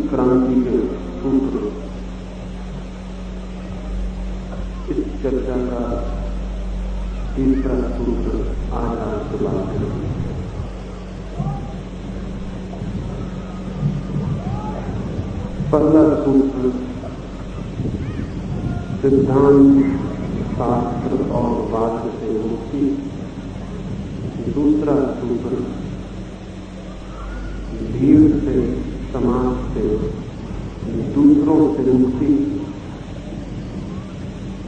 क्रांति के सूत्र इस चर्चा का तीसरा सूत्र आज आपसे बात करेंगे। पहला सूत्र सिद्धांत, शास्त्र और वाद से मुक्ति। दूसरा सूत्र भीड़ से, समाज से, दूसरों से मुक्ति।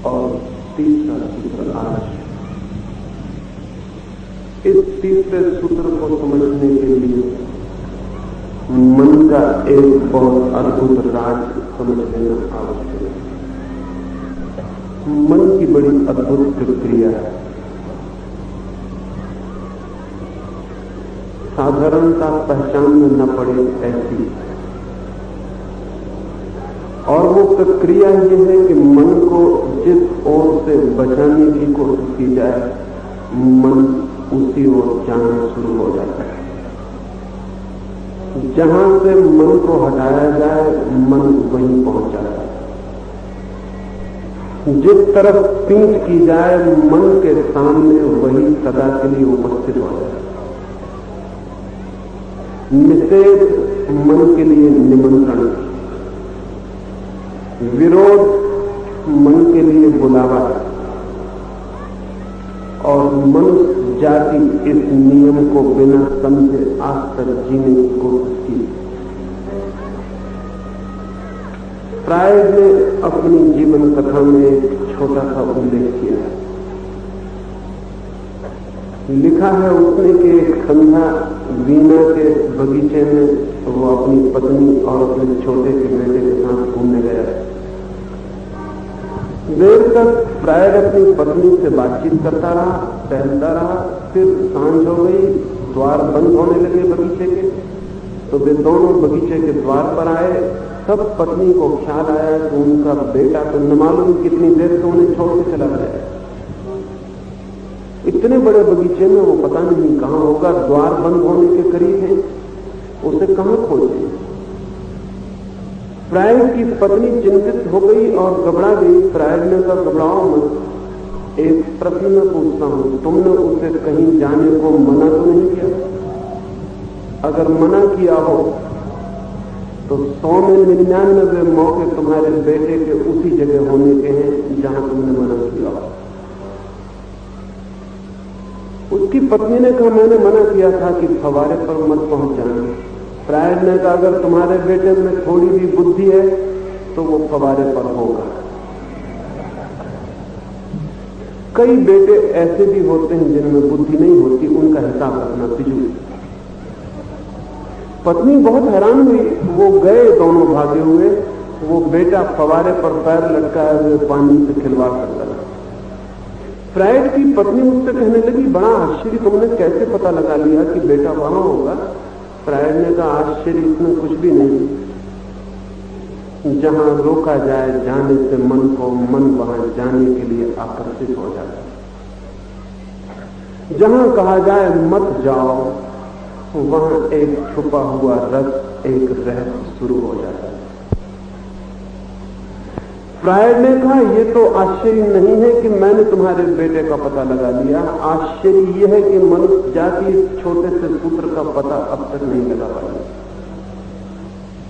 और तीसरा सूत्र आज। इस तीसरे सूत्र को समझने के लिए मन का एक बहुत अद्भुत राज समझ लेना आवश्यक है। मन की बड़ी अद्भुत प्रक्रिया है। साधारणता पहचान में न पड़े ऐसी, और वो प्रक्रिया ये है कि मन को जिस ओर से बचाने की कोशिश की जाए, मन उसी ओर जाना शुरू हो जाता है। जहां से मन को हटाया जाए, मन वहीं पहुंच जाता है। जिस तरफ पीठ की जाए, मन के सामने वही सदा के लिए उपस्थित हो जाए। निषेध मन के लिए निमंत्रण, विरोध मन के लिए बुलावा, और मनुष्य जाति इस नियम को बिना समझे आज तक जीने की कोशिश की। फ्रायड ने अपनी जीवन कथा में एक छोटा सा उल्लेख किया है। लिखा है उसने कि एक संध्या वीना के बगीचे में वो अपनी पत्नी और अपने छोटे से बेटे के साथ घूमने गया। देर तक फ्रायड अपनी पत्नी से बातचीत करता रहा, टहलता रहा। फिर सांझ हो गई, द्वार बंद होने लगे बगीचे के, तो वे दोनों बगीचे के द्वार पर आए। तब पत्नी को ख्याल आया कि उनका बेटा तो न मालूम कितनी देर से उन्हें छोड़ के चला गया। इतने बड़े बगीचे में वो पता नहीं कहां होगा, द्वार बंद होने के करीब है, उसे कहां खोजे। फ्रायड की पत्नी चिंतित हो गई और घबरा गई। फ्रायड ने कहा, घबराओ मत, एक प्रश्न मैं पूछता हूं, तुमने उसे कहीं जाने को मना तो नहीं किया? अगर मना किया हो तो 100 में 99 मौके तुम्हारे बेटे के उसी जगह होने के हैं जहां तुमने मना किया हो। उसकी पत्नी ने कहा, मैंने मना किया था कि फवारे पर मत पहुंच जाना। फ्रायड ने कहा, अगर तुम्हारे बेटे में थोड़ी भी बुद्धि है तो वो फवारे पर होगा। कई बेटे ऐसे भी होते हैं जिनमें बुद्धि नहीं होती, उनका हिसाब रखना फिजूल। पत्नी बहुत हैरान हुई। वो गए, दोनों भागे हुए। वो बेटा फवारे पर पैर लटकाए हुए पानी से खिलवाड़ करता रहा। फ्रायड की पत्नी उससे कहने लगी, बड़ा आश्चर्य, तुमने कैसे पता लगा लिया कि बेटा वहां होगा? फ्रायड ने कहा, आश्चर्य इसमें कुछ भी नहीं। जहां रोका जाए जाने से मन को, मन वहां जाने के लिए आकर्षित हो जाता है। जहां कहा जाए मत जाओ, वहां एक छुपा हुआ रस, एक रहस्य शुरू हो जाता है। फ्रायड ने कहा, यह तो आश्चर्य नहीं है कि मैंने तुम्हारे बेटे का पता लगा लिया। आश्चर्य यह है कि मनुष्य जाति इस छोटे से सूत्र का पता अब तक नहीं लगा पाई।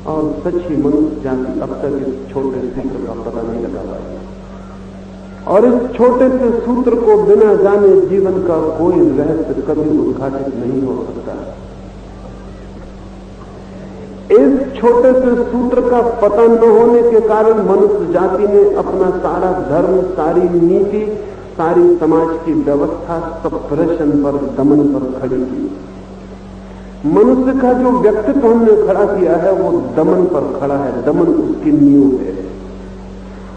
और सच ही मनुष्य जाति अब तक इस छोटे सूत्र का पता नहीं लगा पाई। और इस छोटे से सूत्र को बिना जाने जीवन का कोई रहस्य कभी उद्घाटित नहीं हो सकता। इस छोटे से सूत्र का पता न होने के कारण मनुष्य जाति ने अपना सारा धर्म, सारी नीति, सारी समाज की व्यवस्था सप्रेशन पर, दमन पर खड़ी की। मनुष्य का जो व्यक्तित्व हमने खड़ा किया है वो दमन पर खड़ा है। दमन उसकी नींव है।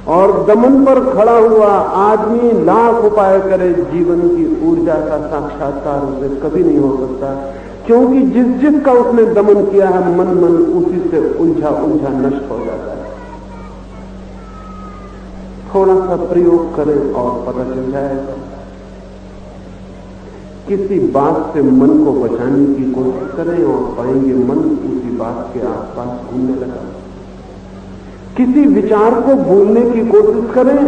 और दमन पर खड़ा हुआ आदमी लाख उपाय करे, जीवन की ऊर्जा का साक्षात्कार उसे कभी नहीं हो सकता, क्योंकि जिस जिसका उसने दमन किया है, मन मन उसी से उलझा उलझा नष्ट हो जाता है। थोड़ा सा प्रयोग करें और पता चल जाएगा। किसी बात से मन को बचाने की कोशिश करें और पाएंगे मन उसी बात के आसपास घूमने लगा। किसी विचार को भूलने की कोशिश करें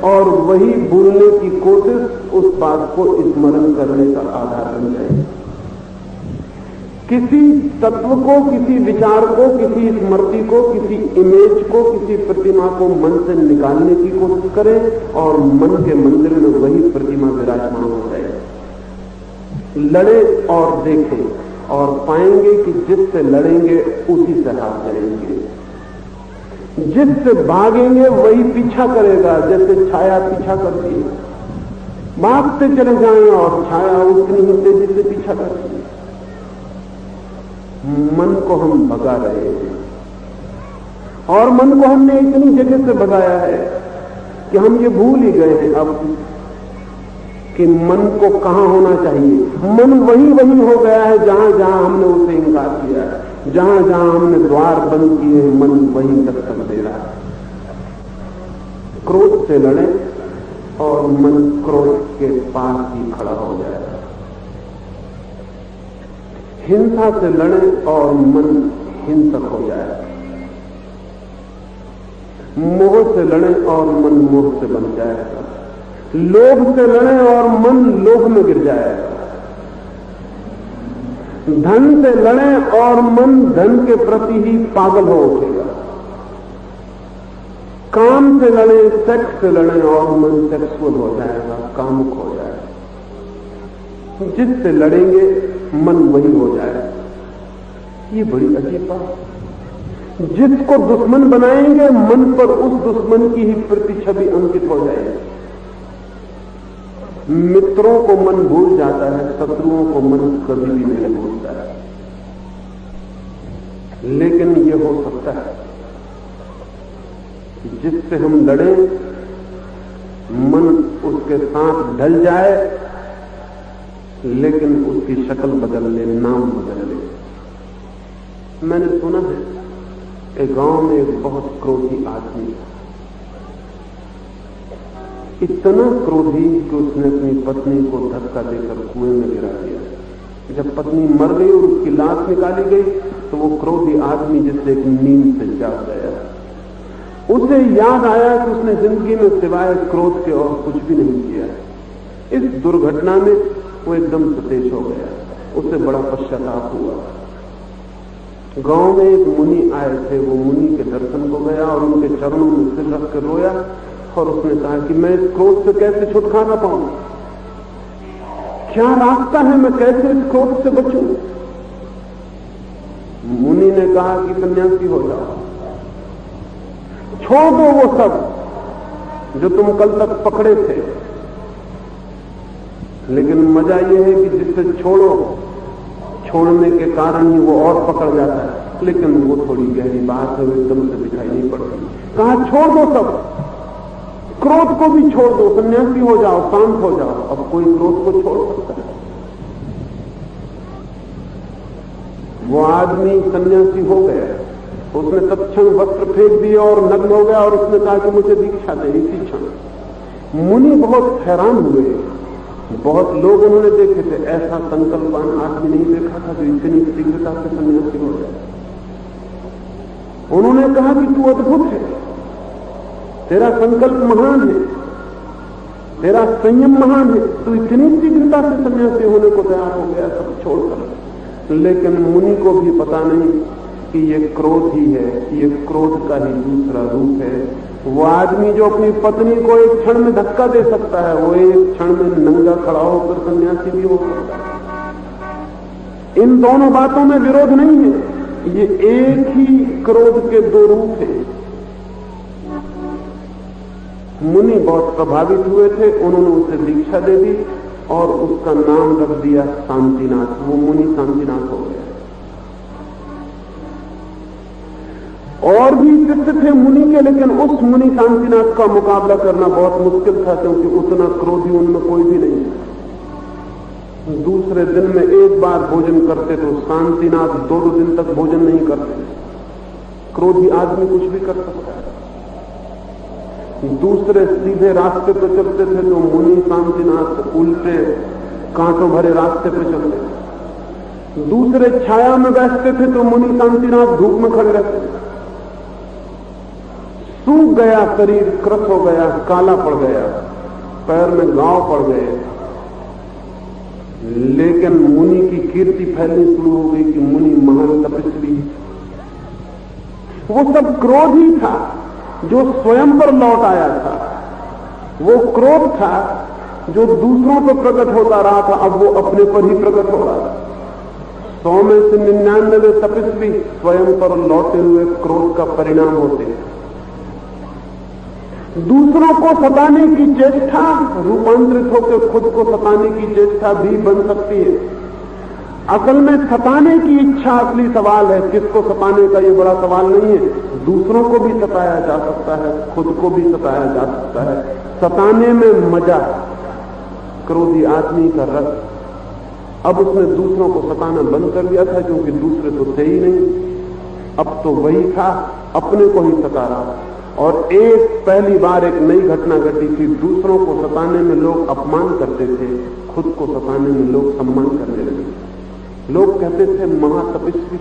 और वही भूलने की कोशिश उस बात को स्मरण करने का आधार बन जाए। किसी तत्व को, किसी विचार को, किसी स्मृति को, किसी इमेज को, किसी प्रतिमा को मन से निकालने की कोशिश करें और मन के मंदिर में वही प्रतिमा विराजमान हो जाए। लड़े और देखें और पाएंगे कि जिससे लड़ेंगे उसी से हार जाएंगे, जिससे भागेंगे वही पीछा करेगा, जैसे छाया पीछा करती है। भागते चले जाएं और छाया उतनी ही तेजी से पीछा करती है। मन को हम भगा रहे हैं और मन को हमने इतनी जगह से भगाया है कि हम ये भूल ही गए हैं अब कि मन को कहां होना चाहिए। मन वही हो गया है जहां जहां हमने उसे इंकार किया है, जहां जहां हमने द्वार बंद किए हैं, मन वही दस्तक दे रहा है। क्रोध से लड़े और मन क्रोध के पास ही खड़ा हो जाएगा। हिंसा से लड़े और मन हिंसक हो जाए। मोह से लड़े और मन मोह से बन जाएगा। लोभ से लड़े और मन लोभ में गिर जाएगा। धन से लड़े और मन धन के प्रति ही पागल हो उठेगा। काम से लड़े, सेक्स से लड़े और मन सेक्सुअल हो जाएगा, कामुक हो जाएगा। जिससे लड़ेंगे मन वही हो जाएगा। ये बड़ी अजीब बात। जिसको दुश्मन बनाएंगे मन पर उस दुश्मन की ही प्रतिछवि अंकित हो जाएगी। मित्रों को मन भूल जाता है, शत्रुओं को मन कभी भी नहीं भूलता है। लेकिन यह हो सकता है कि जिससे हम लड़ें मन उसके साथ ढल जाए, लेकिन उसकी शक्ल बदल ले, नाम बदल ले। मैंने सुना है एक गांव में एक बहुत क्रोधी आदमी, इतना क्रोधी कि उसने अपनी पत्नी को धक्का देकर कुएं में गिरा दिया। जब पत्नी मर गई और उसकी लाश निकाली गई तो वो क्रोधी आदमी जिससे एक नींद से जाग गया। उसे याद आया कि उसने जिंदगी में सिवाय क्रोध के और कुछ भी नहीं किया। इस दुर्घटना में वो एकदम सतेज हो गया। उसे बड़ा पश्चाताप हुआ। गांव में एक मुनि आए थे। वो मुनि के दर्शन को गया और उनके चरणों में सिर रख कर रोया और उसने कहा कि मैं इस क्रोध से कैसे छुटकारा पाऊं, क्या रास्ता है, मैं कैसे इस क्रोध से बचूं। मुनि ने कहा कि सन्यासी हो जाओ, छोड़ दो वो सब जो तुम कल तक पकड़े थे। लेकिन मजा यह है कि जिससे छोड़ने के कारण ही वो और पकड़ जाता है। लेकिन वो थोड़ी गहरी बात है, एकदम से दिखाई नहीं पड़ती। कहा छोड़ दो सब, क्रोध को भी छोड़ दो, सन्यासी हो जाओ, शांत हो जाओ। अब कोई क्रोध को छोड़ सकता है? वो आदमी सन्यासी हो गया। उसने तत्क्षण वस्त्र फेंक दिए और नग्न हो गया और उसने कहा कि मुझे दीक्षा दे इसी क्षण। मुनि बहुत हैरान हुए। बहुत लोग उन्होंने देखे थे, ऐसा संकल्पवान आदमी नहीं देखा था जो इतनी शीघ्रता से सन्यासी हो जाए। उन्होंने कहा कि तू अद्भुत है, तेरा संकल्प महान है, तेरा संयम महान है, तू इतनी शीघ्रता से सन्यासी होने को तैयार हो गया सब छोड़कर। लेकिन मुनि को भी पता नहीं कि ये क्रोध ही है, ये क्रोध का ही दूसरा रूप है। वो आदमी जो अपनी पत्नी को एक क्षण में धक्का दे सकता है, वो एक क्षण में नंगा खड़ा होकर सन्यासी भी हो सकता है। इन दोनों बातों में विरोध नहीं है, ये एक ही क्रोध के दो रूप हैं। मुनि बहुत प्रभावित हुए थे, उन्होंने उसे दीक्षा दे दी और उसका नाम रख दिया शांतिनाथ। वो मुनि शांतिनाथ हो गया। और भी शिष्य थे मुनि के, लेकिन उस मुनि शांतिनाथ का मुकाबला करना बहुत मुश्किल था, क्योंकि उतना क्रोधी उनमें कोई भी नहीं था। दूसरे दिन में एक बार भोजन करते तो शांतिनाथ 2 दिन तक भोजन नहीं करते। क्रोधी आदमी कुछ भी कर सकता है। दूसरे सीधे रास्ते पर चलते थे तो मुनि शांतिनाथ उल्टे कांटों भरे रास्ते पर चलते। दूसरे छाया में बैठते थे तो मुनि शांतिनाथ धूप में खड़े रहते। सूख गया शरीर, क्रस हो गया, काला पड़ गया, पैर में घाव पड़ गए। लेकिन मुनि की कीर्ति फैलनी शुरू हो गई कि मुनि महान तपस्वी। वो सब क्रोध ही था जो स्वयं पर लौट आया था। वो क्रोध था जो दूसरों पर प्रकट होता रहा था, अब वो अपने पर ही प्रकट हो रहा था। 100 में से 99 तपस्वी स्वयं पर लौटे हुए क्रोध का परिणाम होते हैं। दूसरों को सताने की चेष्टा रूपांतरित होकर खुद को सताने की चेष्टा भी बन सकती है। असल में सताने की इच्छा असली सवाल है, किसको सताने का ये बड़ा सवाल नहीं है। दूसरों को भी सताया जा सकता है, खुद को भी सताया जा सकता है। सताने में मजा, क्रोधी आदमी का रस। अब उसने दूसरों को सताना बंद कर दिया था क्योंकि दूसरे तो थे ही नहीं। अब तो वही था, अपने को ही सता रहा। और पहली बार एक नई घटना घटी थी। दूसरों को सताने में लोग अपमान करते थे, खुद को सताने में लोग सम्मान करने लगे। लोग कहते थे महातपस्वी।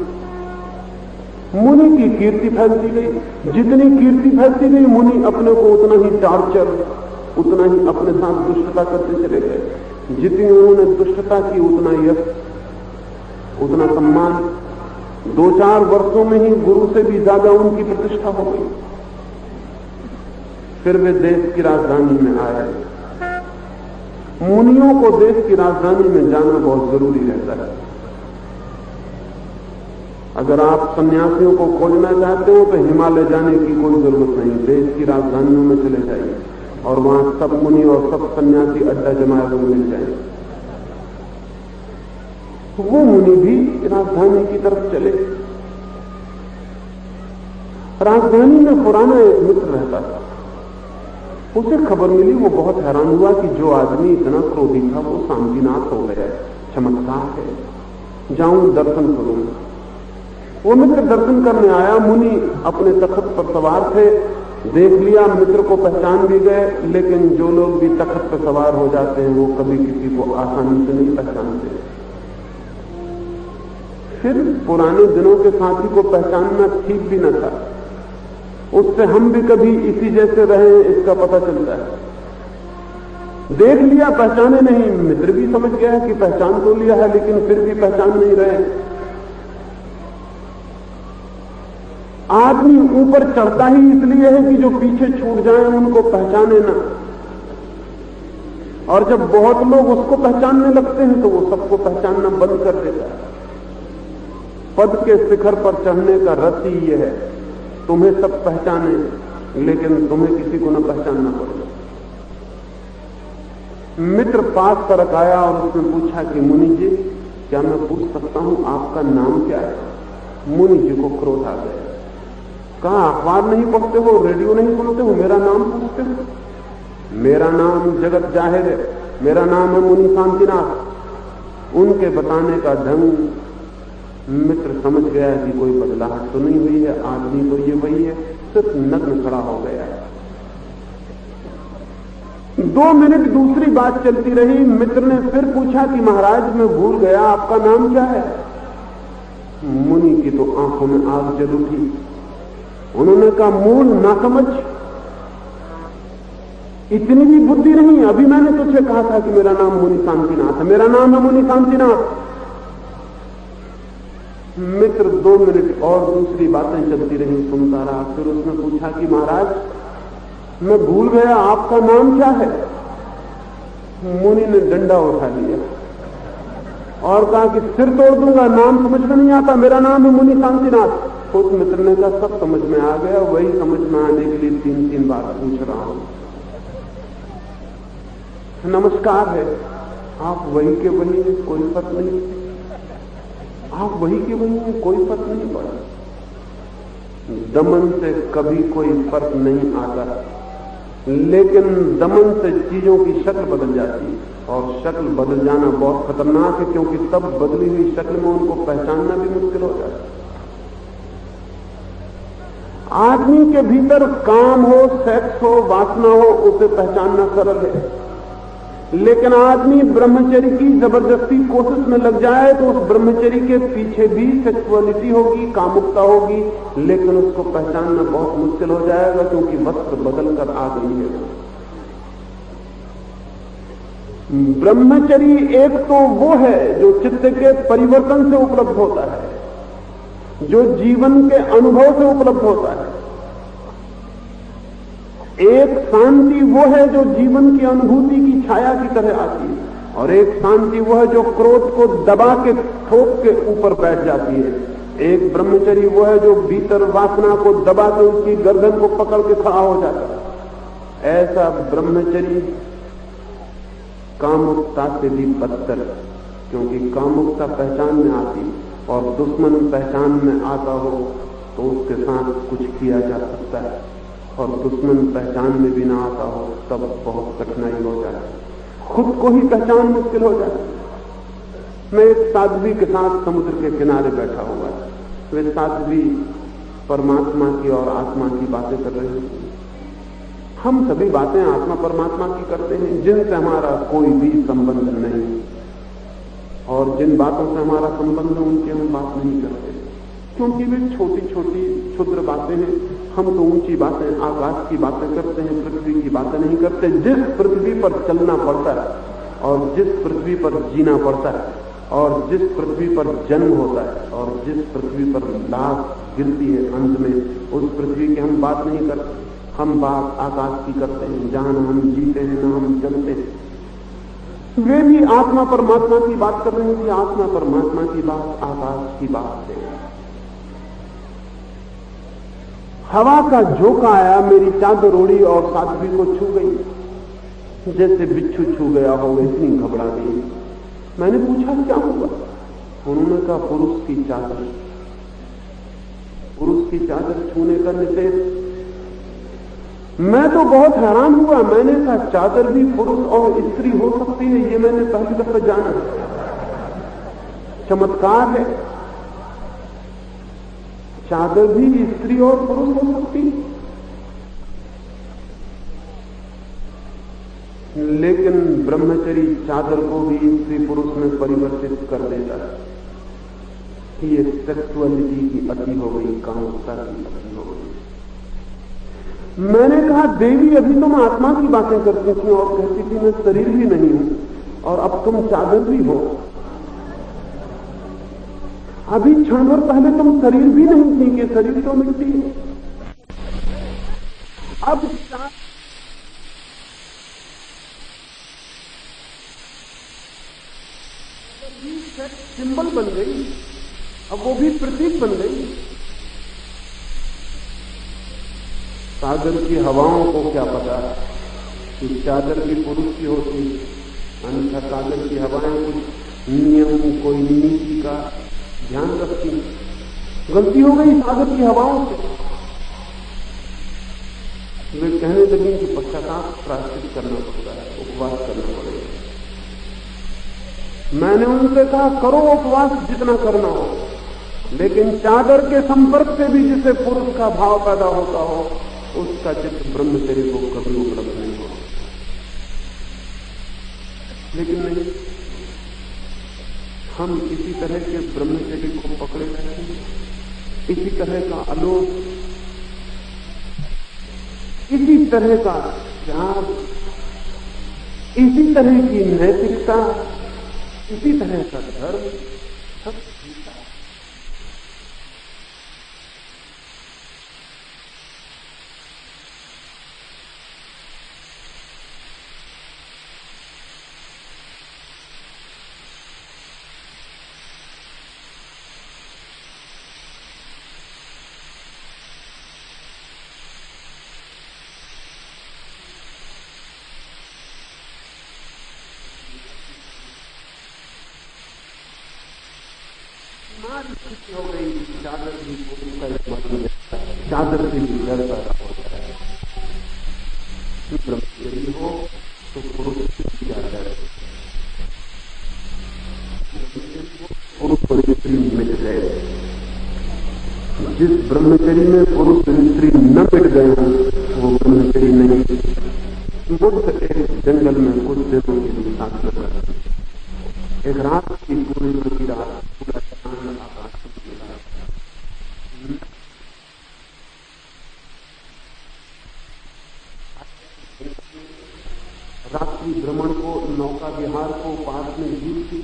मुनि की कीर्ति फैलती गई। जितनी कीर्ति फैलती गई, मुनि अपने को उतना ही टॉर्चर, उतना ही अपने साथ दुष्टता करते चले गए। जितनी उन्होंने दुष्टता की उतना यश, उतना सम्मान। 2-4 वर्षों में ही गुरु से भी ज्यादा उनकी प्रतिष्ठा हो गई। फिर वे देश की राजधानी में आए। मुनियों को देश की राजधानी में जाना बहुत जरूरी रहता है। अगर आप सन्यासियों को खोजना चाहते हो तो हिमालय जाने की कोई जरूरत नहीं, देश की राजधानियों में चले जाइए और वहां सब मुनि और सब सन्यासी अड्डा जमाए हुए मिल जाएंगे। तो वो मुनि भी राजधानी की तरफ चले। राजधानी में पुराना एक मित्र रहता था। उसे खबर मिली, वो बहुत हैरान हुआ कि जो आदमी इतना क्रोधी था वो शांतिनाथ हो गया। चमत्कार है, जाऊं दर्शन करूं। वो मित्र दर्शन करने आया। मुनि अपने तख्त पर सवार थे। देख लिया, मित्र को पहचान भी गए। लेकिन जो लोग भी तख्त पर सवार हो जाते हैं वो कभी किसी को आसानी से नहीं पहचानते। फिर पुराने दिनों के साथी को पहचानना ठीक भी न था। उससे हम भी कभी इसी जैसे रहे, इसका पता चलता है। देख लिया, पहचाने नहीं। मित्र भी समझ गया कि पहचान तो लिया है लेकिन फिर भी पहचान नहीं रहे। आदमी ऊपर चढ़ता ही इसलिए है कि जो पीछे छूट जाए उनको पहचाने ना। और जब बहुत लोग उसको पहचानने लगते हैं तो वो सबको पहचानना बंद कर देता है। पद के शिखर पर चढ़ने का रस ही ये है, तुम्हें सब पहचाने लेकिन तुम्हें किसी को न पहचानना पड़ेगा। मित्र पास तरक आया और उसने पूछा कि मुनि जी, क्या मैं पूछ सकता हूं आपका नाम क्या है? मुनि जी को क्रोध आ गया। कहा, अखबार नहीं पढ़ते हो, रेडियो नहीं सुनते हो, मेरा नाम पूछते हो? मेरा नाम जगत जाहिर है, मेरा नाम है मुनि शांतिनाथ। उनके बताने का ढंग मित्र समझ गया कि कोई बदलाहट तो नहीं हुई है, आदमी तो ये वही है, सिर्फ नग्न खड़ा हो गया है। 2 मिनट दूसरी बात चलती रही। मित्र ने फिर पूछा कि महाराज मैं भूल गया, आपका नाम क्या है? मुनि की तो आंखों में आग जल उठी। उन्होंने कहा, मूल ना समझ, इतनी भी बुद्धि नहीं। अभी मैंने तुझे कहा था कि मेरा नाम मुनि शांतिनाथ है, मेरा नाम है मुनि शांतिनाथ। मित्र 2 मिनट और दूसरी बातें चलती रही, सुनता रहा। फिर उसने पूछा कि महाराज मैं भूल गया, आपका नाम क्या है? मुनि ने डंडा उठा लिया और कहा कि सिर तोड़ दूंगा, नाम समझ में नहीं आता, मेरा नाम है मुनि शांतिनाथ। उस मित्र ने कहा, सब समझ में आ गया, वही समझ में आने के लिए 3-3 बार पूछ रहा हूं। नमस्कार है, आप वही के वही हैं, कोई फर्क नहीं। आप वही के वही हैं, कोई फर्क नहीं पड़ा। दमन से कभी कोई फर्क नहीं आता, लेकिन दमन से चीजों की शक्ल बदल जाती है। और शक्ल बदल जाना बहुत खतरनाक है, क्योंकि तब बदली हुई शक्ल में उनको पहचानना भी मुश्किल हो जाता है। आदमी के भीतर काम हो, सेक्स हो, वासना हो, उसे पहचानना सरल है। लेकिन आदमी ब्रह्मचर्य की जबरदस्ती कोशिश में लग जाए तो उस ब्रह्मचर्य के पीछे भी सेक्सुअलिटी होगी, कामुकता होगी, लेकिन उसको पहचानना बहुत मुश्किल हो जाएगा क्योंकि वस्त्र बदल कर आ गई है। ब्रह्मचर्य एक तो वो है जो चित्त के परिवर्तन से उपलब्ध होता है, जो जीवन के अनुभव से उपलब्ध होता है। एक शांति वो है जो जीवन की अनुभूति की छाया की तरह आती है, और एक शांति वो है जो क्रोध को दबा के ठोक के ऊपर बैठ जाती है। एक ब्रह्मचर्य वो है जो भीतर वासना को दबा के उसकी गर्दन को पकड़ के खड़ा हो जाता है। ऐसा ब्रह्मचर्य कामुकता से भी बदतर, क्योंकि कामुकता पहचान में आती और दुश्मन पहचान में आता हो तो उसके साथ कुछ किया जा सकता है, और दुश्मन पहचान में भी ना आता हो तब बहुत कठिनाई हो जाती है, खुद को ही पहचान मुश्किल हो जाती है। मैं एक साध्वी के साथ समुद्र के किनारे बैठा हुआ है। वे साध्वी परमात्मा की और आत्मा की बातें कर रही थी। हम सभी बातें आत्मा परमात्मा की करते हैं जिनसे हमारा कोई भी संबंध नहीं, और जिन बातों से हमारा संबंध है उनकी हम बात नहीं करते, क्योंकि वे छोटी छोटी क्षुद्र बातें हैं। हम तो ऊंची बातें, आकाश की बातें करते हैं, पृथ्वी की बातें नहीं करते। जिस पृथ्वी पर चलना पड़ता है, और जिस पृथ्वी पर जीना पड़ता है, और जिस पृथ्वी पर जन्म होता है, और जिस पृथ्वी पर लाश गिरती है अंत में, उस पृथ्वी की हम बात नहीं करते। हम बात आकाश की करते हैं, जहां न हम जीते हैं न हम चलते हैं। वे भी आत्मा परमात्मा की बात कर रहे हैं। आत्मा परमात्मा की बात आकाश की बात है। हवा का झोंका आया, मेरी चादर उड़ी और साध्वी को छू गई, जैसे बिच्छू छू गया हो, इतनी घबरा गई। मैंने पूछा क्या हुआ? उन्होंने कहा पुरुष की चादर, पुरुष की चादर छूने का निषेध। मैं तो बहुत हैरान हुआ। मैंने कहा चादर भी पुरुष और स्त्री हो सकती है, ये मैंने पहली दफा जाना। चमत्कार है, चादर भी स्त्री और पुरुष हो सकती है। लेकिन ब्रह्मचर्य चादर को भी स्त्री पुरुष में परिवर्तित कर देता है। ये सेक्सुअलिटी की अति हो गई, कामुकता की अति हो गई। मैंने कहा देवी अभी तुम आत्मा की बातें करती थी और कहती थी मैं शरीर भी नहीं हूं, और अब तुम चादर भी हो। अभी क्षण भर पहले तुम शरीर भी नहीं थी कि शरीर तो मिटती है। अब सिंबल बन गई, अब वो भी प्रतीक बन गई। सागर की हवाओं को क्या पता कि चादर भी पुरुष की होती, अन्यथा सागर की हवाएं कुछ नियम, कोई नीति का ध्यान रखती। गलती हो गई सागर की हवाओं से। वे कहने लगी कि पश्चाताप प्रायश्चित करना पड़ता है, उपवास करना पड़ेगा। मैंने उनसे कहा करो उपवास जितना करना हो, लेकिन चादर के संपर्क से भी जिसे पुरुष का भाव पैदा होता हो, उसका चित्त ब्रह्मचर्य को कभी उपलब्ध नहीं हो। लेकिन नहीं, हम इसी तरह के ब्रह्मचर्य को पकड़े रहते हैं, इसी तरह का आलोक, इसी तरह का त्याग, इसी तरह की नैतिकता, इसी तरह का धर्म सब जीता है। हो गई चादर भी पुरुष का एक मतलब है, चादर से भी डर पैदा होता है। ब्रह्मचर्य हो तो पुरुष की चादर, पुरुष और स्त्री मिट गए। जिस ब्रह्मचर्य में पुरुष और स्त्री न मिट गए हों वो ब्रह्मचर्य नहीं। बुद्ध एक जंगल में कुछ दिनों के लिए साधना कर रहे थे। एक रात की पूर्णिमा की रात, पूरा चांद आकाश में गिरा। रात्रि भ्रमण को, नौका विहार को, पास में झील थी।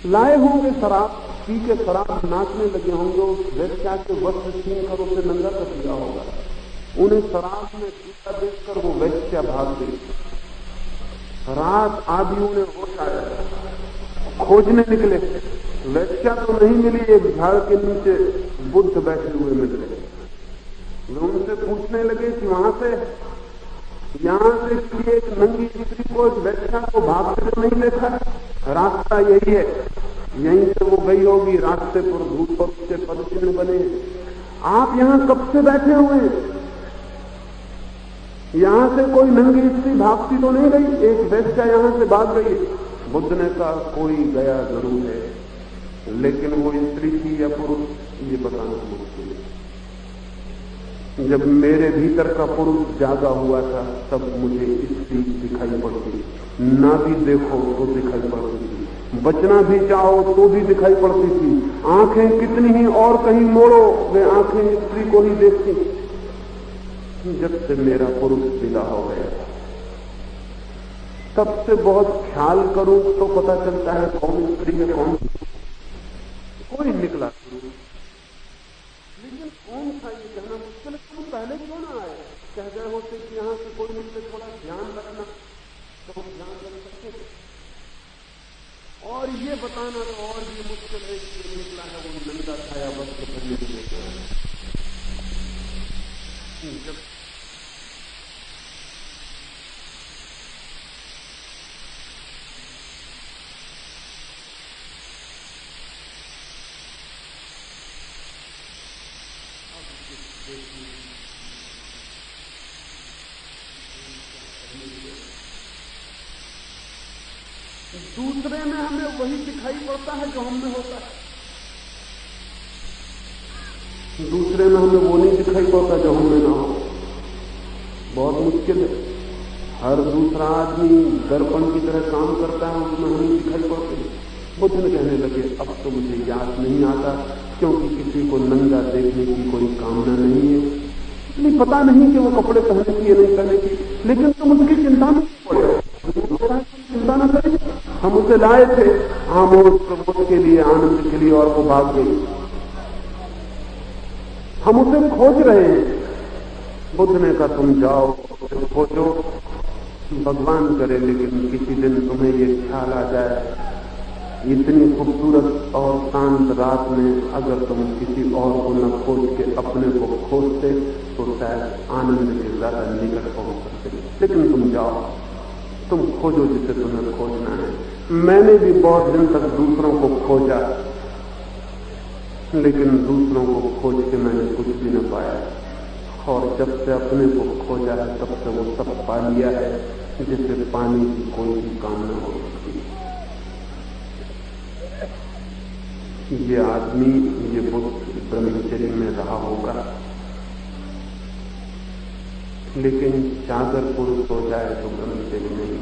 लाए होंगे शराब, पी के शराब नाचने लगे होंगे। उस वेश्या के वस्त्र छीन कर उसे नंगा कर दिया होगा। उन्हें शराब में पीता देखकर वो वेश्या भाग गई। रात आदि उन्हें होश आया, खोजने निकले। वेश्या तो नहीं मिली। एक झाड़ के नीचे बुद्ध बैठे हुए मिल गए। वे उनसे पूछने लगे कि वहां से, यहां से एक नंगी स्त्री को, वेश्या को भागते तो नहीं देखा? रास्ता यही है, यहीं से वो गई होगी। रास्ते पर धूप और उसके पदचिन्ह बने। आप यहां कब से बैठे हुए हैं? यहां से कोई नंगी स्त्री भागती तो नहीं गई? एक वेश्या यहां से भाग गई। बुद्ध ने कहा कोई गया जरूर है, लेकिन वो स्त्री थी या पुरुष ये बताना मुश्किल है। जब मेरे भीतर का पुरुष जागा हुआ था तब मुझे स्त्री दिखाई पड़ती। ना भी देखो तो दिखाई पड़ती थी, बचना भी चाहो तो भी दिखाई पड़ती थी। आंखें कितनी ही और कहीं मोड़ो, वे आंखें स्त्री को ही देखती। जब से मेरा पुरुष विदा हो गया तब से बहुत ख्याल करूं तो पता चलता है कौन स्त्री है कौन। कोई निकला जरूर, लेकिन कौन था ये कहना मुश्किल है। तुम पहले क्यों ना आए? कह गए होते कि यहां से कोई मिलते थोड़ा ध्यान रखना तो हम ध्यान रख सकते। और ये बताना तो और भी मुश्किल है कि निकला है वो नंगा छाया वस्त्र पहने हुए। जब दूसरे में हमें वही दिखाई पड़ता है जो हम में होता है। दूसरे में हमें वो नहीं दिखाई पड़ता जो हम में ना हो। बहुत मुश्किल है। हर दूसरा आदमी दर्पण की तरह काम करता है, उसमें हमें दिखाई पड़ते हैं। बुद्ध ने कहने लगे अब तो मुझे याद नहीं आता, क्योंकि किसी को नंगा देखने की कोई कामना नहीं है। इसलिए पता नहीं कि वो कपड़े पहने की या नहीं पहने की, लेकिन तुम उसकी चिंता में पड़े, चिंता न करें। हम उसे लाए थे आमोद प्रमोद के लिए, आनंद के लिए, और वो भाग गई। हम उसे खोज रहे हैं। बुद्ध ने कहा तुम जाओ खोजो, भगवान करे, लेकिन किसी दिन तुम्हें ये ख्याल आ जाए इतनी खूबसूरत और शांत रात में अगर तुम किसी और को न खोज के अपने को खोजते तो शायद आनंद के ज्यादा निकट पहुंच सकते। लेकिन तुम जाओ, तुम खोजो जिसे तुम्हें खोजना है। मैंने भी बहुत दिन तक दूसरों को खोजा, लेकिन दूसरों को खोज के मैंने कुछ भी न पाया। और जब से अपने को खोजा है तब से वो सब पा लिया है जिसे पाने की कोई भी कामना हो सकती। ये आदमी, ये बुद्ध ब्रह्मचर्य में रहा होगा, लेकिन चादर पुरुष हो जाए तो ब्रह्मचर्य नहीं।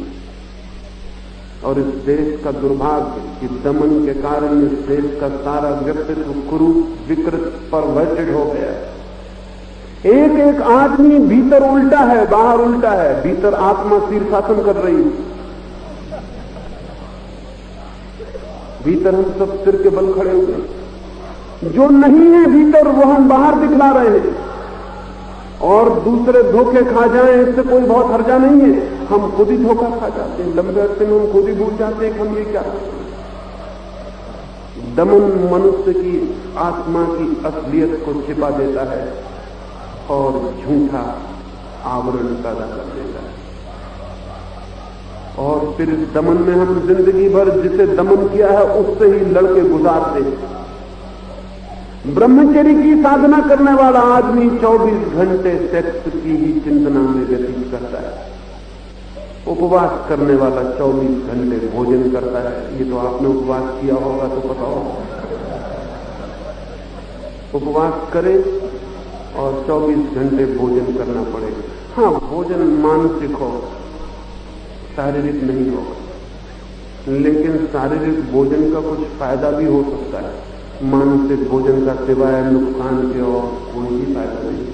और इस देश का दुर्भाग्य कि दमन के कारण इस देश का सारा व्यक्तित्व कुरूप, विकृत, परवर्टेड हो गया। एक एक आदमी भीतर उल्टा है, बाहर उल्टा है। भीतर आत्मा शीर्षासन कर रही है, भीतर हम सब सिर के बल खड़े हुए। जो नहीं है भीतर वो हम बाहर दिखला रहे हैं। और दूसरे धोखे खा जाएं इससे कोई बहुत हर्जा नहीं है। हम खुद ही धोखा खा जाते हैं। लंबे अरसे में हम खुद ही भूल जाते हैं कि हम ये क्या करते हैं। दमन मनुष्य की आत्मा की असलियत को छिपा देता है और झूठा आवरण पैदा कर देता है। और फिर इस दमन में हम जिंदगी भर जिसे दमन किया है उससे ही लड़के गुजारते हैं। ब्रह्मचर्य की साधना करने वाला आदमी 24 घंटे सेक्स की ही चिंतना में व्यतीत करता है। उपवास करने वाला 24 घंटे भोजन करता है। ये तो आपने उपवास किया होगा तो पता होगा। उपवास करे और 24 घंटे भोजन करना पड़ेगा। हाँ, भोजन मानसिक हो, शारीरिक नहीं होगा, लेकिन शारीरिक भोजन का कुछ फायदा भी हो सकता है। मानसिक भोजन का सिवाय नुकसान के और कोई भी फायदा नहीं।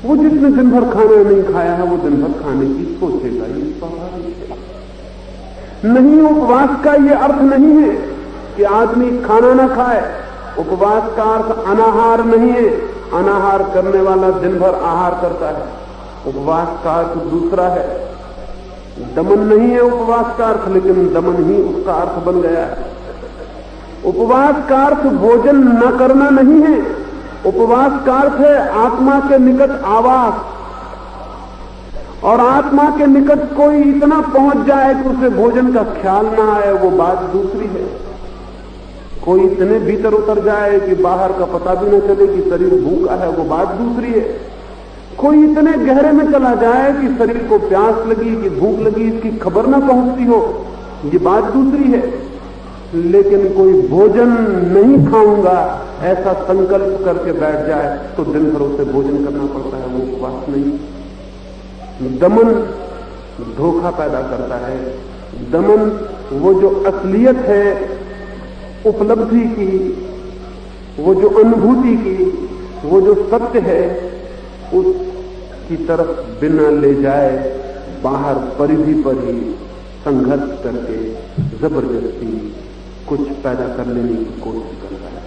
वो जिसने दिन भर खाना नहीं खाया है वो दिन भर खाने की सोचेगा, ये स्वाभाविक है। नहीं, उपवास का ये अर्थ नहीं है कि आदमी खाना ना खाए। उपवास का अर्थ अनाहार नहीं है। अनाहार करने वाला दिन भर आहार करता है। उपवास का अर्थ दूसरा है। दमन नहीं है उपवास का अर्थ, लेकिन दमन ही उसका अर्थ बन गया है। उपवास का अर्थ भोजन न करना नहीं है। उपवास का अर्थ है आत्मा के निकट आवास, और आत्मा के निकट कोई इतना पहुंच जाए कि उसे भोजन का ख्याल ना आए, वो बात दूसरी है। कोई इतने भीतर उतर जाए कि बाहर का पता भी न चले कि शरीर भूखा है, वो बात दूसरी है। कोई इतने गहरे में चला जाए कि शरीर को प्यास लगी कि भूख लगी इसकी खबर ना पहुंचती हो, ये बात दूसरी है। लेकिन कोई भोजन नहीं खाऊंगा ऐसा संकल्प करके बैठ जाए तो दिन भर उसे भोजन करना पड़ता है, वो उपवास नहीं। दमन धोखा पैदा करता है। दमन वो जो असलियत है उपलब्धि की, वो जो अनुभूति की, वो जो सत्य है उसकी तरफ बिना ले जाए बाहर परिधि पर ही संघर्ष करके जबरदस्ती कुछ पैदा कर लेने की कोशिश करता है,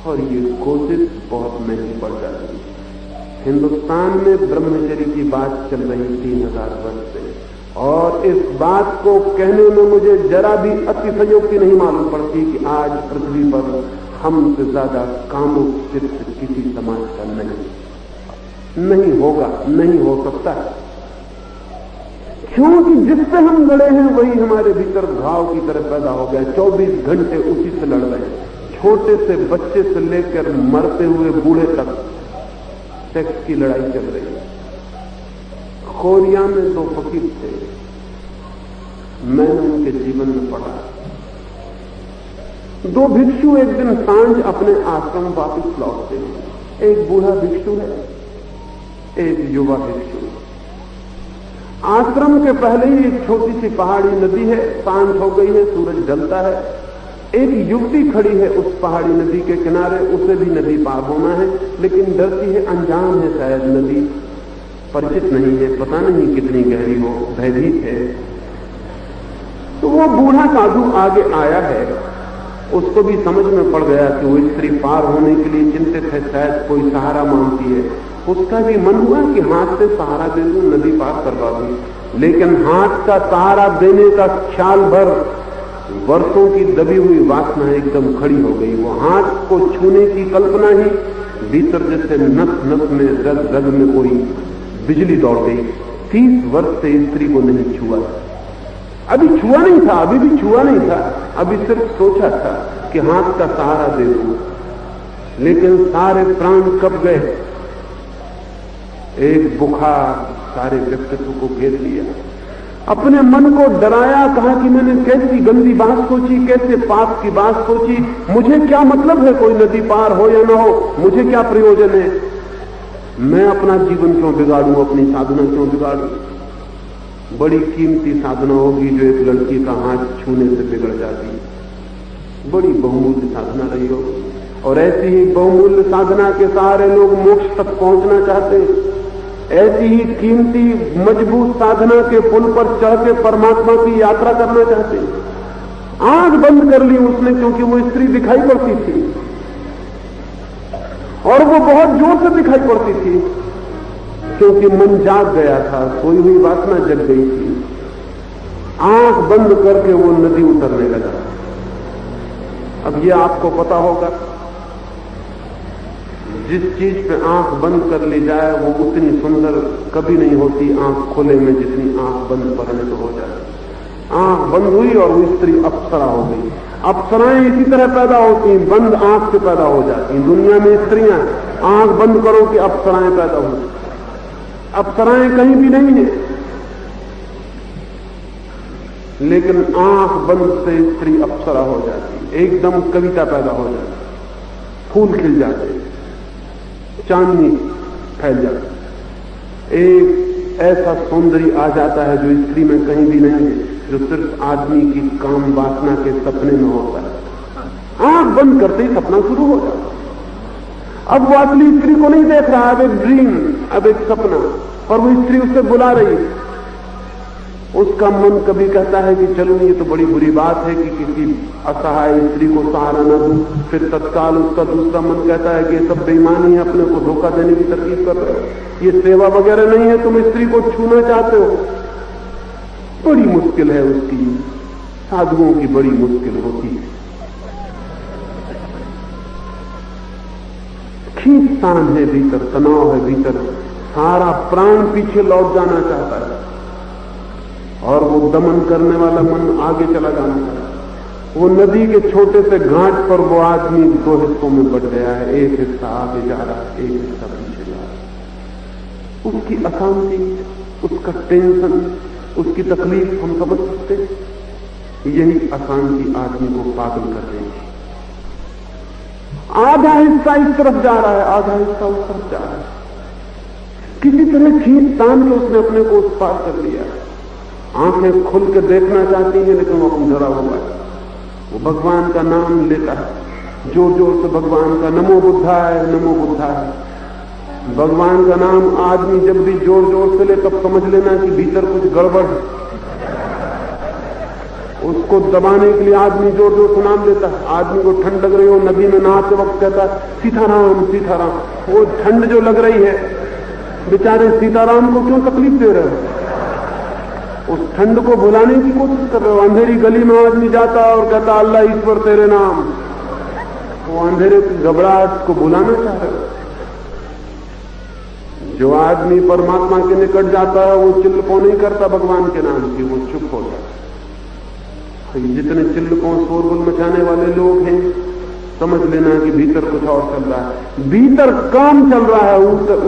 और ये कोशिश बहुत महंगी पड़ जाती है। हिंदुस्तान में ब्रह्मचर्य की बात चल रही 3000 वर्ष से, और इस बात को कहने में मुझे जरा भी अतिशयोक्ति नहीं मालूम पड़ती कि आज पृथ्वी पर हमसे ज्यादा कामुक चित्त किसी समाज का नहीं होगा, नहीं हो सकता है। क्योंकि जिससे हम लड़े हैं वही हमारे भीतर घाव की तरह पैदा हो गया। 24 घंटे उसी से लड़ रहे हैं। छोटे से बच्चे से लेकर मरते हुए बूढ़े तक सेक्स की लड़ाई चल रही है। कोरिया में 2 फकीर थे, मैंने उनके जीवन में पढ़ा। 2 भिक्षु एक दिन सांझ अपने आश्रम वापिस लौटते हैं। एक बूढ़ा भिक्षु है, एक युवा भिक्षु। आश्रम के पहले ही एक छोटी सी पहाड़ी नदी है, सांझ हो गई है, सूरज ढलता है। एक युवती खड़ी है उस पहाड़ी नदी के किनारे, उसे भी नदी पार होना है, लेकिन डरती है, अनजान है, शायद नदी परिचित नहीं है, पता नहीं कितनी गहरी हो, भयभीत है। तो वो बूढ़ा साधु आगे आया है, उसको भी समझ में पड़ गया कि वो स्त्री पार होने के लिए चिंतित है, शायद कोई सहारा मांगती है। उसका भी मन हुआ कि हाथ से सहारा दे दूं, नदी पार करवा दूं, लेकिन हाथ का सहारा देने का ख्याल भर वर्षों की दबी हुई वासना एकदम खड़ी हो गई। वो हाथ को छूने की कल्पना ही भीतर जैसे नस नस में, रग रग में कोई बिजली दौड़ गई। 30 वर्ष से स्त्री को नहीं छुआ, अभी छुआ नहीं था, अभी भी छुआ नहीं था, अभी सिर्फ सोचा था कि हाथ का सहारा दे दूं, लेकिन सारे प्राण कब गए। एक बुखार सारे व्यक्तित्व को घेर लिया। अपने मन को डराया, कहा कि मैंने कैसी गंदी बात सोची, कैसे पाप की बात सोची। मुझे क्या मतलब है कोई नदी पार हो या ना हो, मुझे क्या प्रयोजन है। मैं अपना जीवन क्यों बिगाड़ूं, अपनी साधना क्यों बिगाड़ूं। बड़ी कीमती साधना होगी जो एक लड़की का हाथ छूने से बिगड़ जाती, बड़ी बहुमूल्य साधना रही होगी। और ऐसी ही बहुमूल्य साधना के सहारे लोग मोक्ष तक पहुंचना चाहते हैं। ऐसी ही कीमती मजबूत साधना के पुल पर चढ़ के परमात्मा की यात्रा करना चाहते हैं। आंख बंद कर ली उसने, क्योंकि वो स्त्री दिखाई पड़ती थी, और वो बहुत जोर से दिखाई पड़ती थी, क्योंकि मन जाग गया था, सोई हुई वासना जग गई थी। आंख बंद करके वो नदी उतरने लगा। अब ये आपको पता होगा, जिस चीज पे आंख बंद कर ली जाए वो उतनी सुंदर कभी नहीं होती आंख खोले में जितनी आंख बंद करने तो हो जाए। आंख बंद हुई और वो स्त्री अप्सरा हो गई। अप्सराएं इसी तरह पैदा होती हैं, बंद आंख से पैदा हो जाती हैं। दुनिया में स्त्रियां आंख बंद करो कि अप्सराएं पैदा होती। अप्सराएं कहीं भी नहीं है, लेकिन आंख बंद से स्त्री अप्सरा हो जाती, एकदम कविता पैदा हो जाती, फूल खिल जाते, चांदनी फैल जाती। एक ऐसा सौंदर्य आ जाता है जो स्त्री में कहीं भी नहीं है, जो सिर्फ आदमी की काम वासना के सपने में होता है। आंख बंद करते ही सपना शुरू हो जाता है। अब वो असली स्त्री को नहीं देख रहा, अब एक ड्रीम, अब एक सपना, और वो स्त्री उससे बुला रही है। उसका मन कभी कहता है कि चलो ये तो बड़ी बुरी बात है कि किसी असहाय स्त्री को सहारा न दूं, फिर तत्काल उसका दूसरा मन कहता है कि ये सब बेईमानी है, अपने को धोखा देने की तरकीब कर रहे हो, ये सेवा वगैरह नहीं है, तुम स्त्री को छूना चाहते हो। बड़ी मुश्किल है उसकी, साधुओं की बड़ी मुश्किल होती है। खींचतान है भीतर, तनाव है भीतर, सारा प्राण पीछे लौट जाना चाहता है और वो दमन करने वाला मन आगे चला जाना चाहता है। वो नदी के छोटे से घाट पर वो आदमी दो हिस्सों में बट गया है, एक हिस्सा आगे जा रहा है, एक हिस्सा पीछे जा रहा है। उसकी अशांति, उसका टेंशन, उसकी तकलीफ हम समझ सकते हैं। यही अशांति आदमी को पागल कर देगी। आधा हिस्सा इस तरफ जा रहा है, आधा हिस्सा उस तरफ जा रहा है। किसी तरह खींच तान के उसने अपने को उस पार कर लिया है। आंखें खुल के देखना चाहती हैं, लेकिन वो डरा हुआ है। वो भगवान का नाम लेता है, जोर जोर से भगवान का, नमो बुद्धा है, नमो बुद्धा है। भगवान का नाम आदमी जब भी जोर जोर से ले तब समझ लेना कि भीतर कुछ गड़बड़ है। उसको दबाने के लिए आदमी जोर जोर से नाम लेता है। आदमी को ठंड लग रही हो, नदी में नहाते वक्त कहता है सीताराम सीताराम। वो ठंड जो लग रही है, बेचारे सीताराम को क्यों तकलीफ दे रहे हो? उस ठंड को भुलाने की कोशिश कर रहे हो। अंधेरी गली में आदमी जाता और कहता अल्लाह ईश्वर तेरे नाम, वो अंधेरे की घबराहट को भुलाना चाह रहे हो। जो आदमी परमात्मा के निकट जाता है वो चिल्लपो नहीं करता भगवान के नाम की, वो चुप हो जाता। जितने चिल्लकों शोरगुल मचाने वाले लोग हैं, समझ लेना कि भीतर कुछ और चल रहा है। भीतर काम चल रहा है,